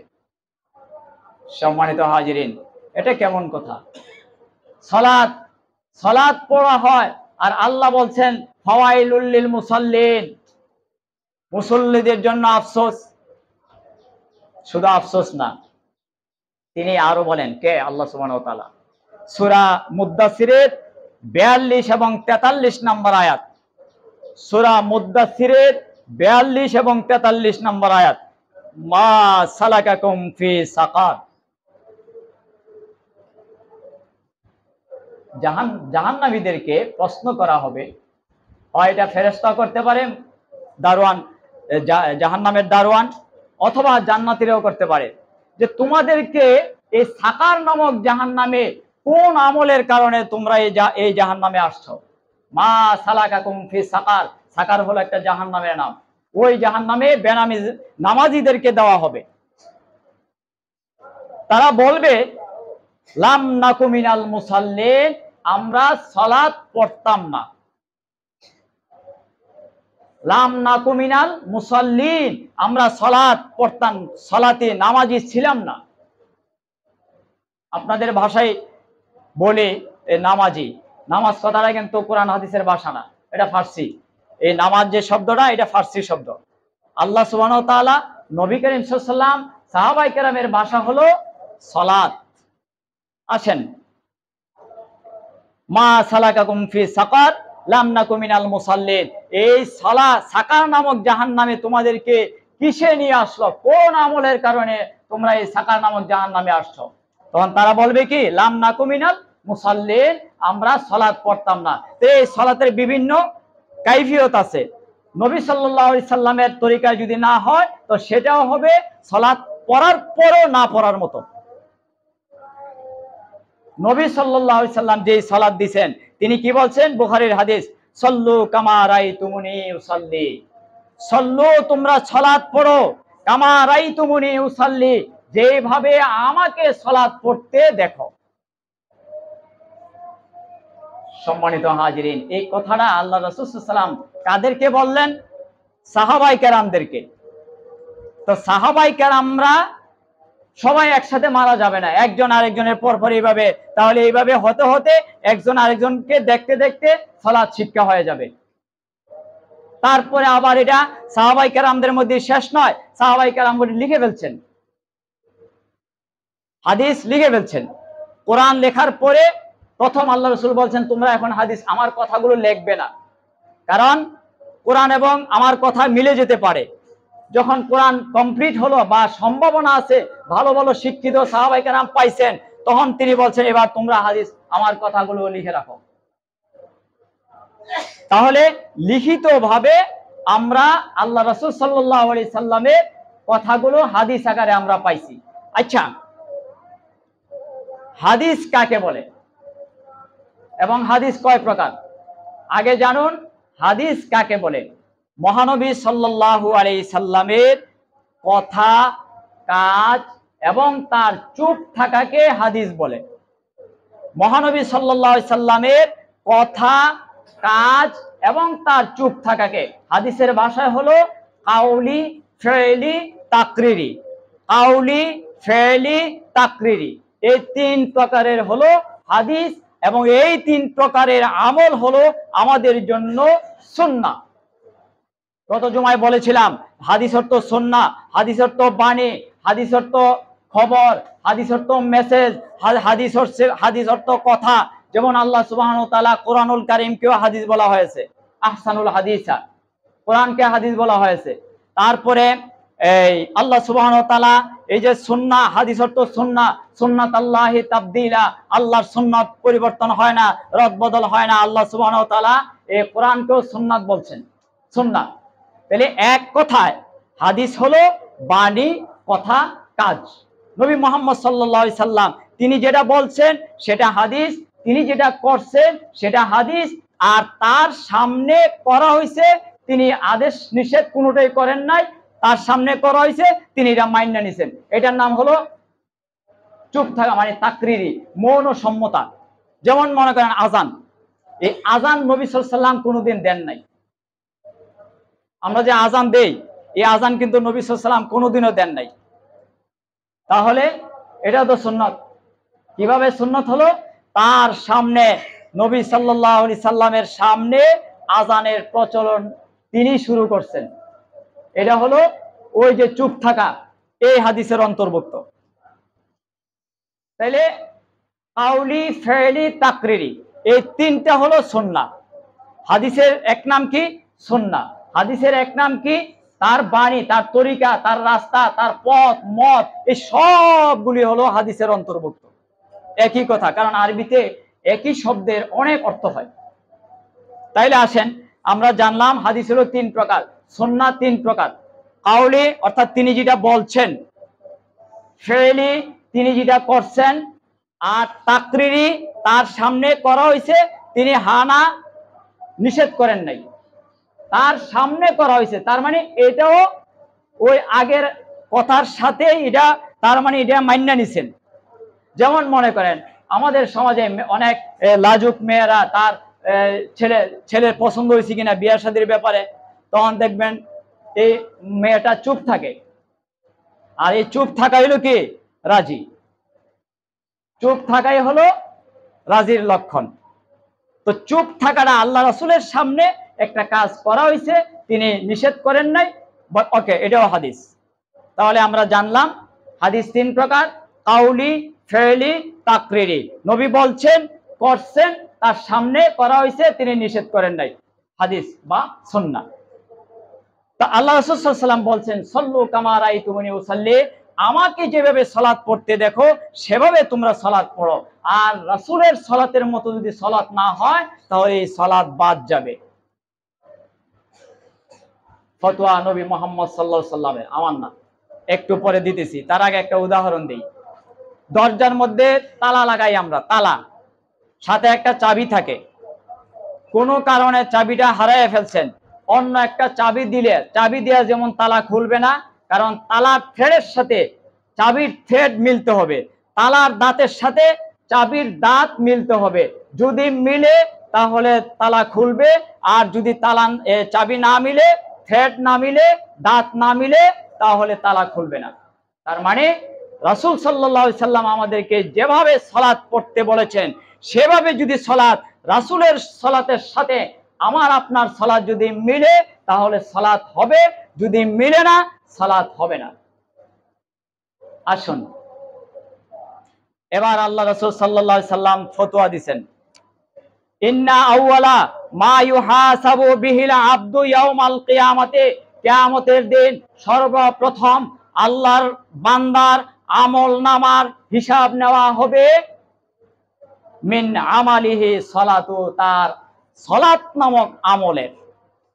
S1: সম্মানিত হাজিরিন, এটা কেমন কথা? সালাত পড়া হয় আর আল্লাহ বলছেন ফাওয়াইলুল লিল মুসাল্লিন, মুসল্লিদের জন্য আফসোস। শুধু আফসোস না, তিনি আরো বলেন, কে? আল্লাহ সুবহানাহু ওয়া তাআলা সূরা মুদ্দাসসিরের 42 এবং 43 নম্বর আয়াত। সূরা মুদ্দাসসিরের 42 এবং 43 নম্বর আয়াত, মা সালাকাকুম ফি সাকার। জাহান্নামীদেরকে প্রশ্ন করা হবে, হয় এটা ফেরেশতা করতে পারে, দারোয়ান, জাহান্নামের দারোয়ান, অথবা জান্নাতীরাও করতে পারে, যে তোমাদেরকে এই সাকার নামক জাহান্নামে কোন আমলের কারণে তোমরা এই জাহান্নামে আসছো? মা সালাকাকুম ফি সাকার। সাকার হলো একটা জাহান্নামের নাম। ওই জাহান্নামে নামাজীদেরকে দেওয়া হবে। তারা বলবে লাম নাকু মিনাল মুসাল্লিন, আমরা সালাত পড়তাম না। লাম নাকু মিনাল মুসাল্লিন, আমরা সালাত পড়তাম, সালাতে নামাজি ছিলাম না। আপনাদের ভাষায় বলে নামাজি, নামাজ কথাটা কিন্তু কোরআন হাদিসের ভাষা না, এটা ফার্সি। এই নামাজ যে শব্দটা, এটা ফার্সি শব্দ। আল্লাহ সুবহানাহু ওয়া তাআলা, নবী করিম সাল্লাল্লাহু আলাইহি ওয়াসাল্লাম, সাহাবায়ে কেরামের ভাষা হলো সালাত। আসেন, মা সালাকাকুম ফি সাকার লাম নাকু মিনাল মুসাল্লিন, এই সাকার নামক জাহান্নামে তোমাদেরকে কিসে নিয়ে আসলো? কোন আমলের কারণে তোমরা এই সাকার নামক জাহান্নামে আসছো? তখন তারা বলবে কি, লাম নাকু মিনাল মুসাল্লিন, আমরা সালাত পড়তাম না। এই সালাতের বিভিন্ন কাইফিয়ত আছে। নবী সাল্লাল্লাহু আলাইহি সাল্লামের তরিকা যদি না হয়, তো সেটাও হবে সালাত পড়ার পরও না পড়ার মতো। নবী সাল্লাল্লাহু আলাইহি সাল্লাম যেই সালাত দিবেন, তিনি কি বলছেন? বুখারীর হাদিস, সাল্লু কামা রাআইতুমুনি উসাল্লি। সাল্লু, তোমরা সালাত পড়ো, কামা রাআইতুমুনি উসাল্লি, যেভাবে আমাকে সালাত পড়তে দেখো। সম্মানিত হাজিরিন, এই কথাটা আল্লাহ রাসূল সাল্লাল্লাহু আলাইহি ওয়াসাল্লাম কাদেরকে বললেন? সাহাবায়ে কেরামদেরকে। তো সাহাবায়ে কেরামরা সবাই একসাথে মারা যাবে না, একজন আরেকজনের পরপর এইভাবে। তাহলে এইভাবে হতে হতে একজন আরেকজনকে দেখতে দেখতে সালাত শিক্ষা হয়ে যাবে। তারপরে আবার এটা সাহাবায়ে কেরামদের মধ্যে শেষ নয়, সাহাবায়ে কেরাম লিখে ফেলছেন, হাদিস লিখে ফেলছেন। কোরআন লেখার পরে প্রথম আল্লাহ রাসূল বলছেন, তোমরা এখন হাদিস আমার কথাগুলো লিখবে না, কারণ কোরআন এবং আমার কথা মিলে যেতে পারে। যখন কোরআন কমপ্লিট হলো বা সম্ভাবনা আছে, ভালো ভালো শিক্ষিত সাহাবায়ে কেরাম পাইছেন, তখন তিনি বলছেন, এবার তোমরা হাদিস আমার কথাগুলো লিখে রাখো। তাহলে লিখিত ভাবে আমরা আল্লাহ রাসূল সাল্লাল্লাহু আলাইহি সাল্লামের কথাগুলো হাদিস আকারে আমরা পাইছি। আচ্ছা, হাদিস কাকে বলে এবং হাদিস কয় প্রকার? আগে জানুন হাদিস কাকে বলে। মহানবী সাল্লাল্লাহু আলাইহি সাল্লামের কথা, কাজ এবং তার চুপ থাকাকে হাদিস বলে। মহানবী সাল্লাল্লাহু আলাইহি সাল্লামের কথা, কাজ এবং তার চুপ থাকাকে হাদিসের ভাষায় হলো কাউলি, ফেলি, তাকরিরি। কাউলি, ফেলি, তাকরিরি, এই তিন প্রকারের হলো হাদিস, এবং এই তিন প্রকারের আমল হলো আমাদের জন্য সুন্নাহ। গত জুমায় বলেছিলাম হাদিস অর্থ সুন্নাহ, হাদিস অর্থ বাণী, হাদিস অর্থ খবর, হাদিস অর্থ মেসেজ, হাদিস অর্থ কথা। যেমন আল্লাহ সুবহানাহু ওয়া তাআলা কোরআনুল কারীমকেও হাদিস বলা হয়েছে, আহসানুল হাদিসা, কোরআনকে হাদিস বলা হয়েছে। তারপরে এই আল্লাহ সুবহানাহু ওয়া তাআলা এই যে সুন্নাহ, হাদিস অর্থ সুন্নাহ, সুন্নাতাল্লাহি তাবদীলা, আল্লাহর সুন্নাত পরিবর্তন হয় না, রদবদল হয় না। আল্লাহ সুবহানাহু ওয়া তাআলা এই কোরআনকেও সুন্নাত বলছেন, সুন্নাহ। তাহলে এক কথায় হাদিস হলো বাণী, কথা, কাজ। নবী মুহাম্মদ সাল্লাল্লাহু আলাইহি সাল্লাম তিনি যেটা বলছেন সেটা হাদিস, তিনি যেটা করছেন সেটা হাদিস, আর তার সামনে করা হয়েছে, তিনি আদেশ নিষেধ কোনোটাই করেন নাই, তার সামনে করা হয়েছে, তিনি এটা মাইন্না নিছেন। এটার নাম হলো চুপ থাকা, মানে তাকরিরি, মৌন সম্মতা। যেমন মনে করেন আজান, এই আজান নবী সাল্লাল্লাহু আলাইহি সাল্লাম কোনোদিন দেন নাই। আমরা যে আজান দেই, এই আজান কিন্তু নবী সাল্লাল্লাহু আলাইহি সাল্লাম কোনোদিনও দেন নাই। তাহলে এটা তো সুন্নত। কিভাবে সুন্নত হলো? তার সামনে, নবী সাল্লাল্লাহু আলাইহি সাল্লামের সামনে আজানের প্রচলন তিনি শুরু করছেন। এটা হলো ওই যে চুপ থাকা, এই হাদিসের অন্তর্ভুক্ত। তাইলে কাউলি, ফেলি, তাকরিরি, এই তিনটা হলো সুন্নাহ। হাদিসের এক নাম কি? সুন্নাহ। হাদিসের এক নাম কি? তার বাণী, তার তরিকা, তার রাস্তা, তার পথ, মত, এই সবগুলি হলো হাদিসের অন্তর্ভুক্ত। একই কথা, কারণ আরবিতে একই শব্দের অনেক অর্থ হয়। তাইলে আসেন আমরা জানলাম হাদিস হলো তিন প্রকার, সুন্নাহ তিন প্রকার। কাউলি অর্থাৎ তিনি যেটা বলছেন, ফেলি তিনি যেটা করছেন, আর তাকরিরি তার সামনে করা হয়েছে, তিনি হানা নিষেধ করেন নাই, তার সামনে করা হয়েছে। তার মানে এটাও ওই আগের কথার সাথে এটা, তার মানে এটা মাইন্না নিছেন। যেমন মনে করেন আমাদের সমাজে অনেক লাজুক মেয়েরা তার ছেলের পছন্দ হয়েছে কিনা বিয়ে শাদীর ব্যাপারে, তখন দেখবেন এই মেয়েটা চুপ থাকে। আর এই চুপ থাকা হলো কি? রাজি। চুপ থাকাই হলো রাজির লক্ষণ। তো চুপ থাকাটা আল্লাহ রাসূলের সামনে একটা কাজ করা হয়েছে, তিনি নিষেধ করেন নাই, ওকে, এটাও হাদিস। তাহলে আমরা জানলাম হাদিস তিন প্রকার, কাউলি, ফেলি, তাকরিরি। নবী বলছেন, করছেন, তার সামনে করা হয়েছে, তিনি নিষেধ করেন নাই, হাদিস বা সুন্নাহ। তা আল্লাহ রাসূল সাল্লাল্লাহু আলাইহি ওয়াসাল্লাম বলছেন, সল্লু কামা রাআইতুমুনি উসাল্লি, আমাকে যেভাবে সালাত পড়তে দেখো সেভাবে তোমরা সালাত পড়ো। আর রাসূলের সালাতের মতো যদি সালাত না হয় তাহলে এই সালাত বাদ যাবে। ফতোয়া নবী মুহাম্মদ সাল্লাল্লাহু আলাইহি সাল্লামের, আমার না, একটু পরে দিতেছি। তার আগে একটা উদাহরণ দেই। দরজার মধ্যে তালা লাগাই আমরা, তালা সাথে একটা চাবি থাকে। কোনো কারণে চাবিটা হারায় ফেলছেন, অন্য একটা চাবি দিলে, চাবি দেওয়া যেমন তালা খুলবে না, কারণ তালার থ্রেডের সাথে চাবির থ্রেড মিলতে হবে, তালার দাঁতের সাথে চাবির দাঁত মিলতে হবে। যদি মিলে তাহলে তালা খুলবে, আর যদি চাবি না মিলে, থ্রেড না মিলে, দাঁত না মিলে, তাহলে তালা খুলবে না। তার মানে রাসূল সাল্লাল্লাহু আলাইহি সাল্লাম আমাদেরকে যেভাবে সালাত পড়তে বলেছেন সেভাবে যদি সালাত, রাসূলের সালাতের সাথে আমার আপনার সালাত যদি মিলে তাহলে সালাত হবে, যদি মিলে না সালাত হবে না। আসুন এবার আল্লাহ রাসূল সাল্লাল্লাহু আলাইহি সাল্লাম ফতোয়া দিবেন, ইন্না আউয়ালা মা ইউহাসাবু বিহিল আবদু ইয়াউমাল কিয়ামাতি, কিয়ামতের দিন সর্বপ্রথম আল্লাহর বান্দার আমলনামার হিসাব নেওয়া হবে মিন আমালিহি সালাতু, তার সালাত নামক আমলের।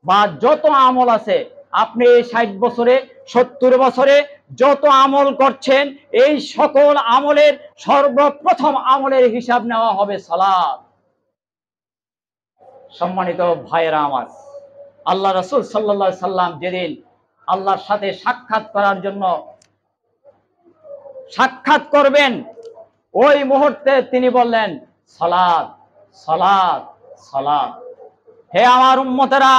S1: বা যত আমল আছে, আপনি 60 বছরে 70 বছরে যত আমল করছেন, এই সকল আমলের সর্বপ্রথম আমলের হিসাব নেওয়া হবে সালাত। সম্মানিত ভাইয়েরা আমার, আল্লাহ রাসূল সাল্লাল্লাহু আলাইহি সাল্লাম যেদিন আল্লাহর সাথে সাক্ষাৎ করার জন্য সাক্ষাৎ করবেন, ওই মুহূর্তে তিনি বললেন সালাত, সালাত, সালাত। হে আমার উম্মতেরা,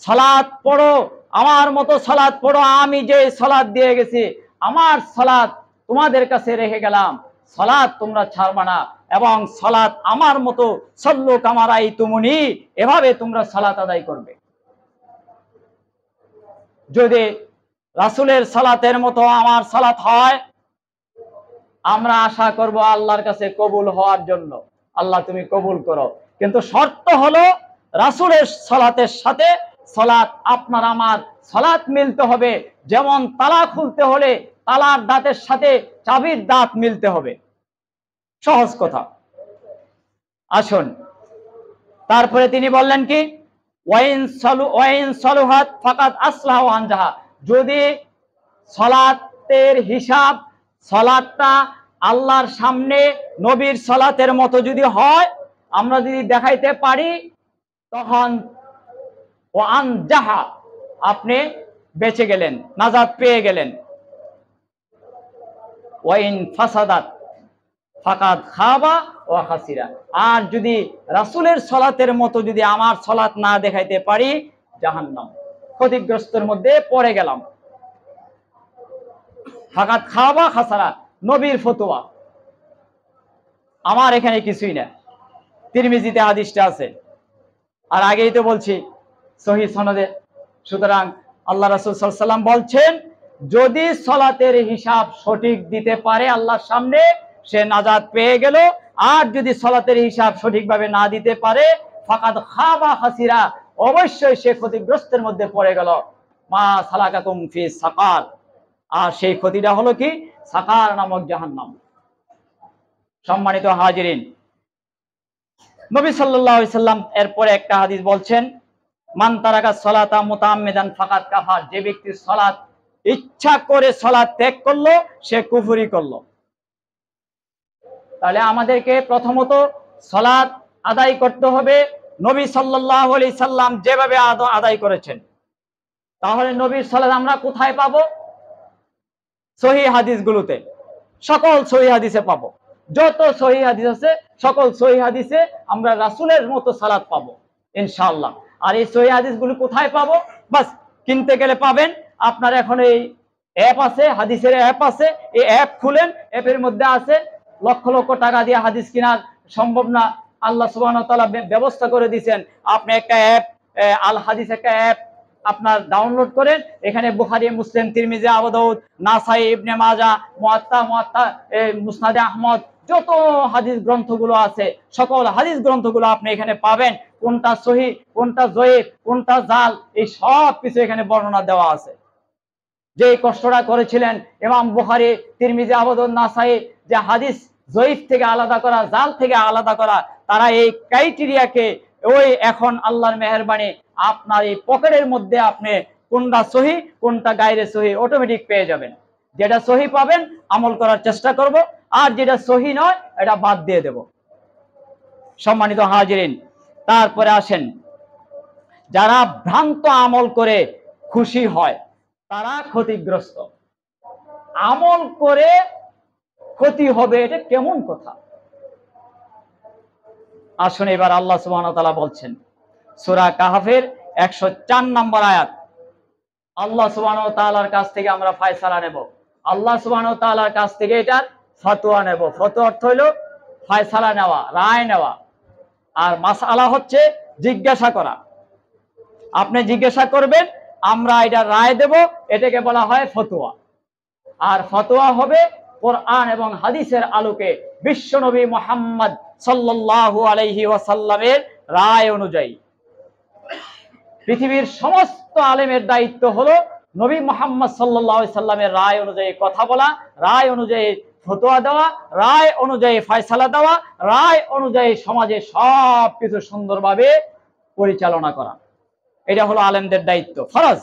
S1: সালাত পড়ো, আমার মতো সালাত পড়ো। আমি যে সালাত দিয়ে গেছি, আমার সালাত তোমাদের কাছে রেখে গেলাম, সালাত তোমরা ছাড়বা না। এবং সালাত আমার মতো সল্লু কামারাই তুমুনি, এভাবে তোমরা সালাত আদায় করবে। যদি রাসূলের সালাতের মতো আমার সালাত হয়, আমরা আশা করব আল্লাহর কাছে কবুল হওয়ার জন্য। আল্লাহ তুমি কবুল করো, কিন্তু শর্ত হলো রাসূলের সালাতের সাথে সালাত আপনার আমার সালাত মিলতে হবে। যেমন তালা খুলতে হলে তালার দাঁতের সাথে চাবির দাঁত মিলতে হবে। সহজ কথা। আসুন, তারপরে তিনি বললেন কি, ওয়াইন সালুহাত ফাকাদ আসলাহু আনজাহা। যদি সালাতের হিসাব, সালাতটা আল্লাহর সামনে নবীর সালাতের মতো যদি হয়, আমরা যদি দেখাইতে পারি, তখন ও আনজাহা, আপনি বেঁচে গেলেন, নাজাত পেয়ে গেলেন। ওয়াইন ফাসাদাত ফাকাদ খাবা ওয়া খাসিরা। আর যদি রাসূলের সালাতের মতো যদি আমার সালাত না দেখাইতে পারি, জাহান্নাম, ক্ষতিগ্রস্তের মধ্যে পড়ে গেলাম। ফাকাদ খাবা খাসারা, নবীর ফতোয়া, আমার এখানে কিছুই না। তিরমিজিতে হাদিসটা আছে, আর আগেই তো বলছি সহিহ সনদে। সুতরাং আল্লাহ রাসূল সাল্লাল্লাহু আলাইহি ওয়াসাল্লাম বলছেন, যদি সালাতের হিসাব সঠিক দিতে পারে আল্লাহর সামনে, সে নাজাত পেয়ে গেল। আর যদি সালাতের হিসাব সঠিকভাবে না দিতে পারে, ফাকাদ খাবা খাসিরা, অবশ্যই সে ক্ষতিগ্রস্তের মধ্যে পড়ে গেল। মা সালাকাকুম ফি সাকার, আর সেই ক্ষতিটা হলো কি, সাকার নামক জাহান্নাম। সম্মানিত হাজিরিন, নবী সাল্লাল্লাহু আলাইহি সাল্লাম এরপরে একটা হাদিস বলছেন, মান তারাকা সালাতা মুতাআম্মিদান ফাকাদ কাফার। যে ব্যক্তি সালাত ইচ্ছা করে সালাত ত্যাগ করলো, সে কুফরি করলো। তাহলে আমাদেরকে প্রথমত সালাত আদায় করতে হবে নবী সাল্লাল্লাহু আলাইহি সাল্লাম যেভাবে আদায় করেছেন। তাহলে নবীর সালাত আমরা কোথায় পাবো? সহিহ হাদিসগুলোতে, সকল সহিহ হাদিসে পাবো। যত সহিহ হাদিস আছে, সকল সহিহ হাদিসে আমরা রাসূলের মতো সালাত পাবো ইনশাআল্লাহ। আর এই সহিহ হাদিসগুলো কোথায় পাবো? বাস কিনতে গেলে পাবেন। আপনার এখন এই অ্যাপ আছে, হাদিসের অ্যাপ আছে, এই অ্যাপ খুলেন, অ্যাপের মধ্যে আছে, লক্ষ লক্ষ টাকা দিয়ে হাদিস কেনা সম্ভব না, আল্লাহ সুবহানাহু ওয়া তাআলা ব্যবস্থা করে দিয়েছেন। আপনি একটা অ্যাপ, আল হাদিস একটা অ্যাপ আপনার ডাউনলোড করেন, এখানে বুখারী, মুসলিম, তিরমিজি, আবু দাউদ, নাসাই, ইবনে মাজাহ, মুয়াত্তা, মুসনাদে আহমদ, যত হাদিস গ্রন্থগুলো আছে, সকল হাদিস গ্রন্থগুলো আপনি এখানে পাবেন। কোনটা সহিহ, কোনটা জয়ীফ, কোনটা জাল, এই সব কিছু এখানে বর্ণনা দেওয়া আছে। যে কষ্টটা করেছিলেন ইমাম বুখারী, তিরমিজি, আবু দাউদ, নাসাই, যে হাদিস জয়ীফ থেকে আলাদা করা, জাল থেকে আলাদা করা, তারা এই ক্রাইটেরিয়াকে ওই এখন আল্লাহর মেহেরবানি আপনার এই পকেটের মধ্যে আপনি কোনটা সহিহ কোনটা গায়রে সহিহ অটোমেটিক পেয়ে যাবেন। যেটা সহিহ পাবেন আমল করার চেষ্টা করব, আর যেটা সহিহ নয় এটা বাদ দিয়ে দেব। সম্মানিত হাজিরিন, তারপরে আসেন, যারা ভ্রান্ত আমল করে খুশি হয় তারা ক্ষতিগ্রস্ত। আমল করে ক্ষতি হবে, এটা কেমন কথা? আসুন এবার আল্লাহ সুবহানাহু ওয়া তাআলা বলছেন সূরা কাহফের 104 নম্বর আয়াত। আল্লাহ সুবহানাহু ওয়া তাআলার কাছ থেকে আমরা ফয়সালা নেব, আল্লাহ সুবহানাহু ওয়া তাআলার কাছ থেকে এটার ফতোয়া নেব। ফতোয়া অর্থ হলো ফয়সালা নেওয়া, রায় নেওয়া। আর মাসআলা হচ্ছে জিজ্ঞাসা করা। আপনি জিজ্ঞাসা করবেন, আমরা এটা রায় দেব, এটাকে বলা হয় ফতোয়া। আর ফতোয়া হবে কোরআন এবং হাদিসের আলোকে বিশ্বনবী মুহাম্মদ সাল্লাল্লাহু আলাইহি ওয়াসাল্লামের রায় অনুযায়ী। পৃথিবীর সমস্ত আলেমের দায়িত্ব হলো নবী মুহাম্মদ সাল্লাল্লাহু আলাইহি সাল্লামের রায় অনুযায়ী কথা বলা, রায় অনুযায়ী ফতোয়া দেওয়া, রায় অনুযায়ী ফয়সালা দেওয়া, রায় অনুযায়ী সমাজে সব কিছু সুন্দরভাবে পরিচালনা করা। এটা হলো আলেমদের দায়িত্ব, ফরজ।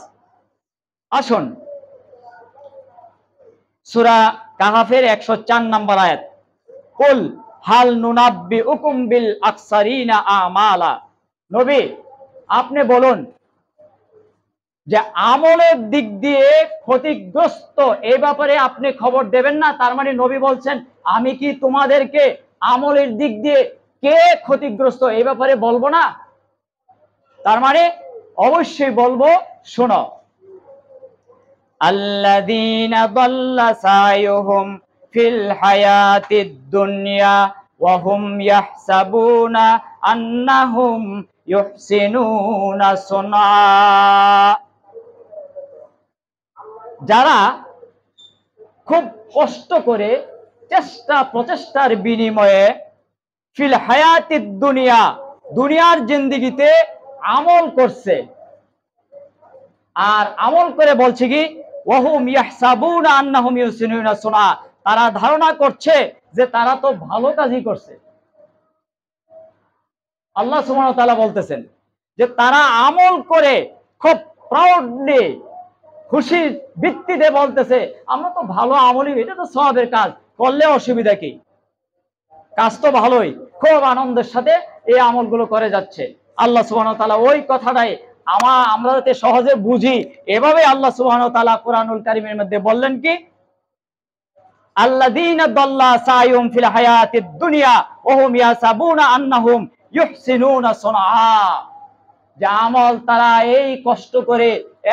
S1: আসুন সূরা কাহফের 104 নম্বর আয়াত, কুল হাল নুনাব্বিউকুম বিল আকসারিনা আমালা। নবী আপনি বলুন, যে আমলের দিক দিয়ে ক্ষতিগ্রস্ত, এই ব্যাপারে আপনি খবর দেবেন না। তার মানে নবী বলছেন আমি কি তোমাদেরকে আমলের দিক দিয়ে কে ক্ষতিগ্রস্ত এই ব্যাপারে বলবো না? তার মানে অবশ্যই বলবো। শোনো, আল্লাযীনা দাল্লা সায়ুহুম ফিল হায়াতিদ দুনিয়া ওয়া হুম ইয়াহসাবুনা আন্নাহুম ইউহসিনুনা সুনআ। যারা খুব কষ্ট করে চেষ্টা প্রচেষ্টার বিনিময়ে ফিল হায়াতিদ দুনিয়া, দুনিয়ার জিন্দেগিতে আমল করছে, আর আমল করে বলছে কি ওয়াহুম ইয়াহসাবুনা আন্নাহুম ইউহসিনুনা সুনআ, তারা ধারণা করছে যে তারা তো ভালো কাজই করছে। আল্লাহ সুবহানাহু ওয়া তাআলা বলতেছেন যে তারা আমল করে খুব প্রাউডলি, খুশির ভিত্তিতে বলতেছে আমরা তো ভালো আমলই, এটা তো সওয়াবের কাজ, করলে অসুবিধা কি, কাজ তো ভালোই, খুব আনন্দের সাথে এই আমলগুলো করে যাচ্ছে। আল্লাহ সুবহানাহু ওয়া তাআলা ওই কথাটাই আমরা যাতে সহজে বুঝি, এভাবে আল্লাহ সুবহানাহু ওয়া তাআলা কুরআনুল কারীমের মধ্যে বললেন কি আল্লাযীনা দাল্লা সায়ুহুম ফিল হায়াতিদ দুনিয়া ওয়া হুম ইয়াহসাবুনা আন্নাহুম ইউহসিনুনা সুনআ। যে আমল তারা এই কষ্ট করে,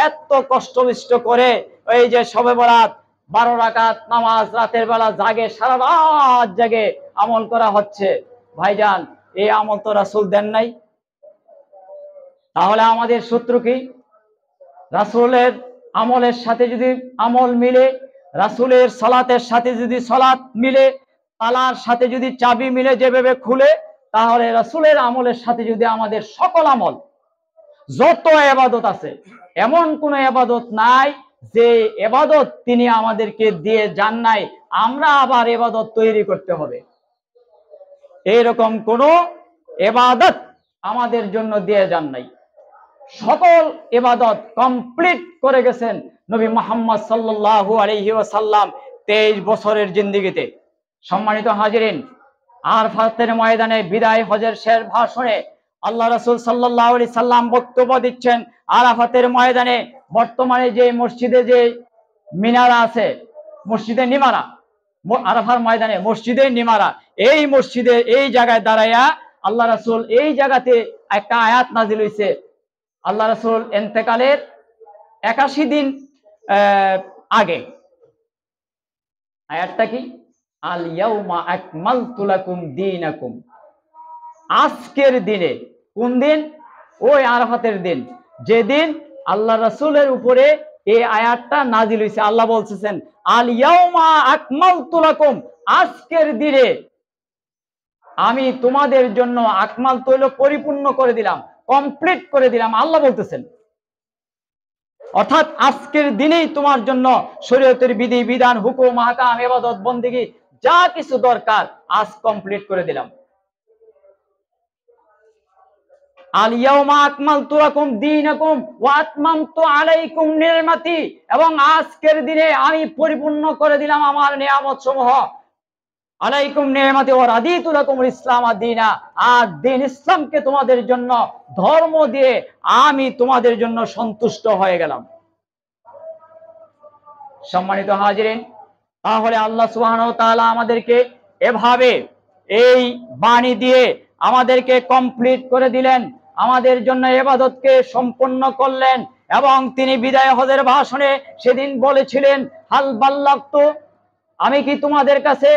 S1: এত কষ্টবিষ্ট করে, এই যে শবে বরাত 12 রাকাত নামাজ রাতের বেলা জাগে, সারা রাত জাগে আমল করা হচ্ছে। ভাইজান, এই আমল তো রাসূল দেন নাই। তাহলে আমাদের সূত্র কি? রাসূলের আমলের সাথে যদি আমল মিলে, রাসূলের সালাতের সাথে যদি সালাত মিলে, তালার সাথে যদি চাবি মিলে যেভাবে খুলে, তাহলে রাসূলের আমলের সাথে যদি আমাদের সকল আমল, যত ইবাদত আছে, এমন কোন ইবাদত নাই যে ইবাদত তিনি আমাদেরকে দিয়ে যান নাই, আমরা আবার ইবাদত তৈরি করতে হবে, এরকম কোন ইবাদত আমাদের জন্য দিয়ে যান নাই। সকল ইবাদত কমপ্লিট করে গেছেন নবী মুহাম্মদ সাল্লাল্লাহু আলাইহি ওয়াসাল্লাম 23 বছরের জিন্দেগিতে। সম্মানিত হাজিরিন, আরাফাতের ময়দানে বিদায় হজের শেষ ভাষণে আল্লাহ রাসূল সাল্লাল্লাহু আলাইহি সাল্লাম বক্তব্য দিচ্ছেন। আরাফাতের ময়দানে বর্তমানে যে মসজিদে যে মিনারা আছে, মসজিদে নিমারা, আরাফার ময়দানে মসজিদে নিমারা, এই মসজিদে এই জায়গায় দাঁড়াইয়া আল্লাহ রাসূল এই জায়গাতে একটা আয়াত নাজিল হইছে। আল্লাহ রাসূল ইন্তেকালের 81 দিন আগে। আয়াতটা কি? আল ইয়াউমা আকমালতু লাকুম দীনাকুম। আজকের দিনে, কোন দিন? ওই আরাফাতের দিন, যেদিন আল্লাহ রাসূলের উপরে এই আয়াতটা নাজিল হয়েছে। আল্লাহ বলতেছেন আল ইয়াউমা আকমালতু লাকুম, আজকের দিনে আমি তোমাদের জন্য আকমালতু হলো পরিপূর্ণ করে দিলাম, কমপ্লিট করে দিলাম, আল্লাহ বলতেছেন। অর্থাৎ আজকের দিনেই তোমার জন্য শরীয়তের বিধি বিধান, হুকুম, আহকাম, ইবাদত, বন্দেগী যা কিছু দরকার আজ কমপ্লিট করে দিলাম। আল ইয়াউমা আকমালতু লাকুম দীনাকুম ওয়া আতমামতু আলাইকুম নি'মাতি, এবং আজকের দিনে আমি পরিপূর্ণ করে দিলাম আমার নিয়ামত সমূহ। আলাইকুম নি'মাতি ওয়া রাদিতু লাকুমুল ইসলাম দীনা, আর দ্বীন ইসলামকে তোমাদের জন্য ধর্ম দিয়ে আমি তোমাদের জন্য সন্তুষ্ট হয়ে গেলাম। সম্মানিত হাজিরিন, তাহলে আল্লাহ সুবহানাহু ওয়া তাআলা আমাদেরকে এভাবে এই বাণী দিয়ে আমাদেরকে কমপ্লিট করে দিলেন, আমাদের জন্য ইবাদতকে সম্পন্ন করলেন। এবং তিনি বিদায় হজের ভাষণে সেদিন বলেছিলেন হাল বাল্লাগতু, আমি কি তোমাদের কাছে,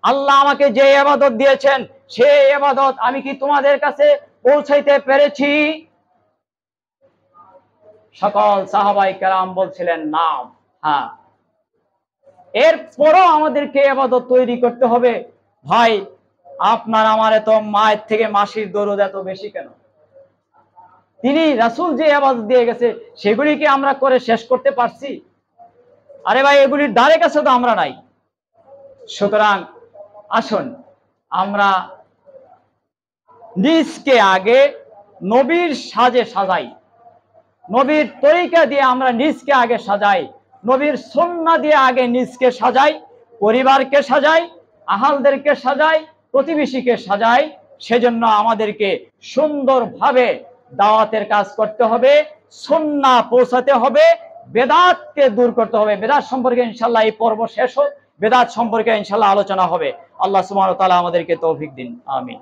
S1: আল্লাহ আমাকে যে ইবাদত দিয়েছেন সেই ইবাদত আমি কি তোমাদের কাছে পৌঁছাইতে পেরেছি? সকল সাহাবায়ে কেরাম বলছিলেন না। হ্যাঁ, এরপরও আমাদেরকে ইবাদত তৈরি করতে হবে। ভাই, আপনার আমার এত মায়ের থেকে মাসির দরুদ এত বেশি কেন? তিনি রাসূল যে ইবাদত দিয়ে গেছে সেগুলি কি আমরা করে শেষ করতে পারছি? আরে ভাই, এগুলির ধারে কাছে তো আমরা নাই। সুতরাং আসুন আমরা নিজকে আগে নবীর সাজে সাজাই, নবীর তরিকা দিয়ে আমরা নিজকে আগে সাজাই, নবীর সুন্নাহ দিয়ে আগে নিজকে সাজাই, পরিবারকে সাজাই, আহালদেরকে সাজাই, প্রতিবেশীকে সাজাই। সেজন্য আমাদেরকে সুন্দরভাবে দাওয়াতের কাজ করতে হবে, সুন্নাহ পৌঁছাতে হবে, বেদাতকে দূর করতে হবে। বেদাত সম্পর্কে ইনশাআল্লাহ এই পর্ব শেষ হোক, বেদাত সম্পর্কে ইনশাআল্লাহ আলোচনা হবে। আল্লাহ সুবহানাহু ওয়া তাআলা আমাদেরকে তৌফিক দিন, আমিন।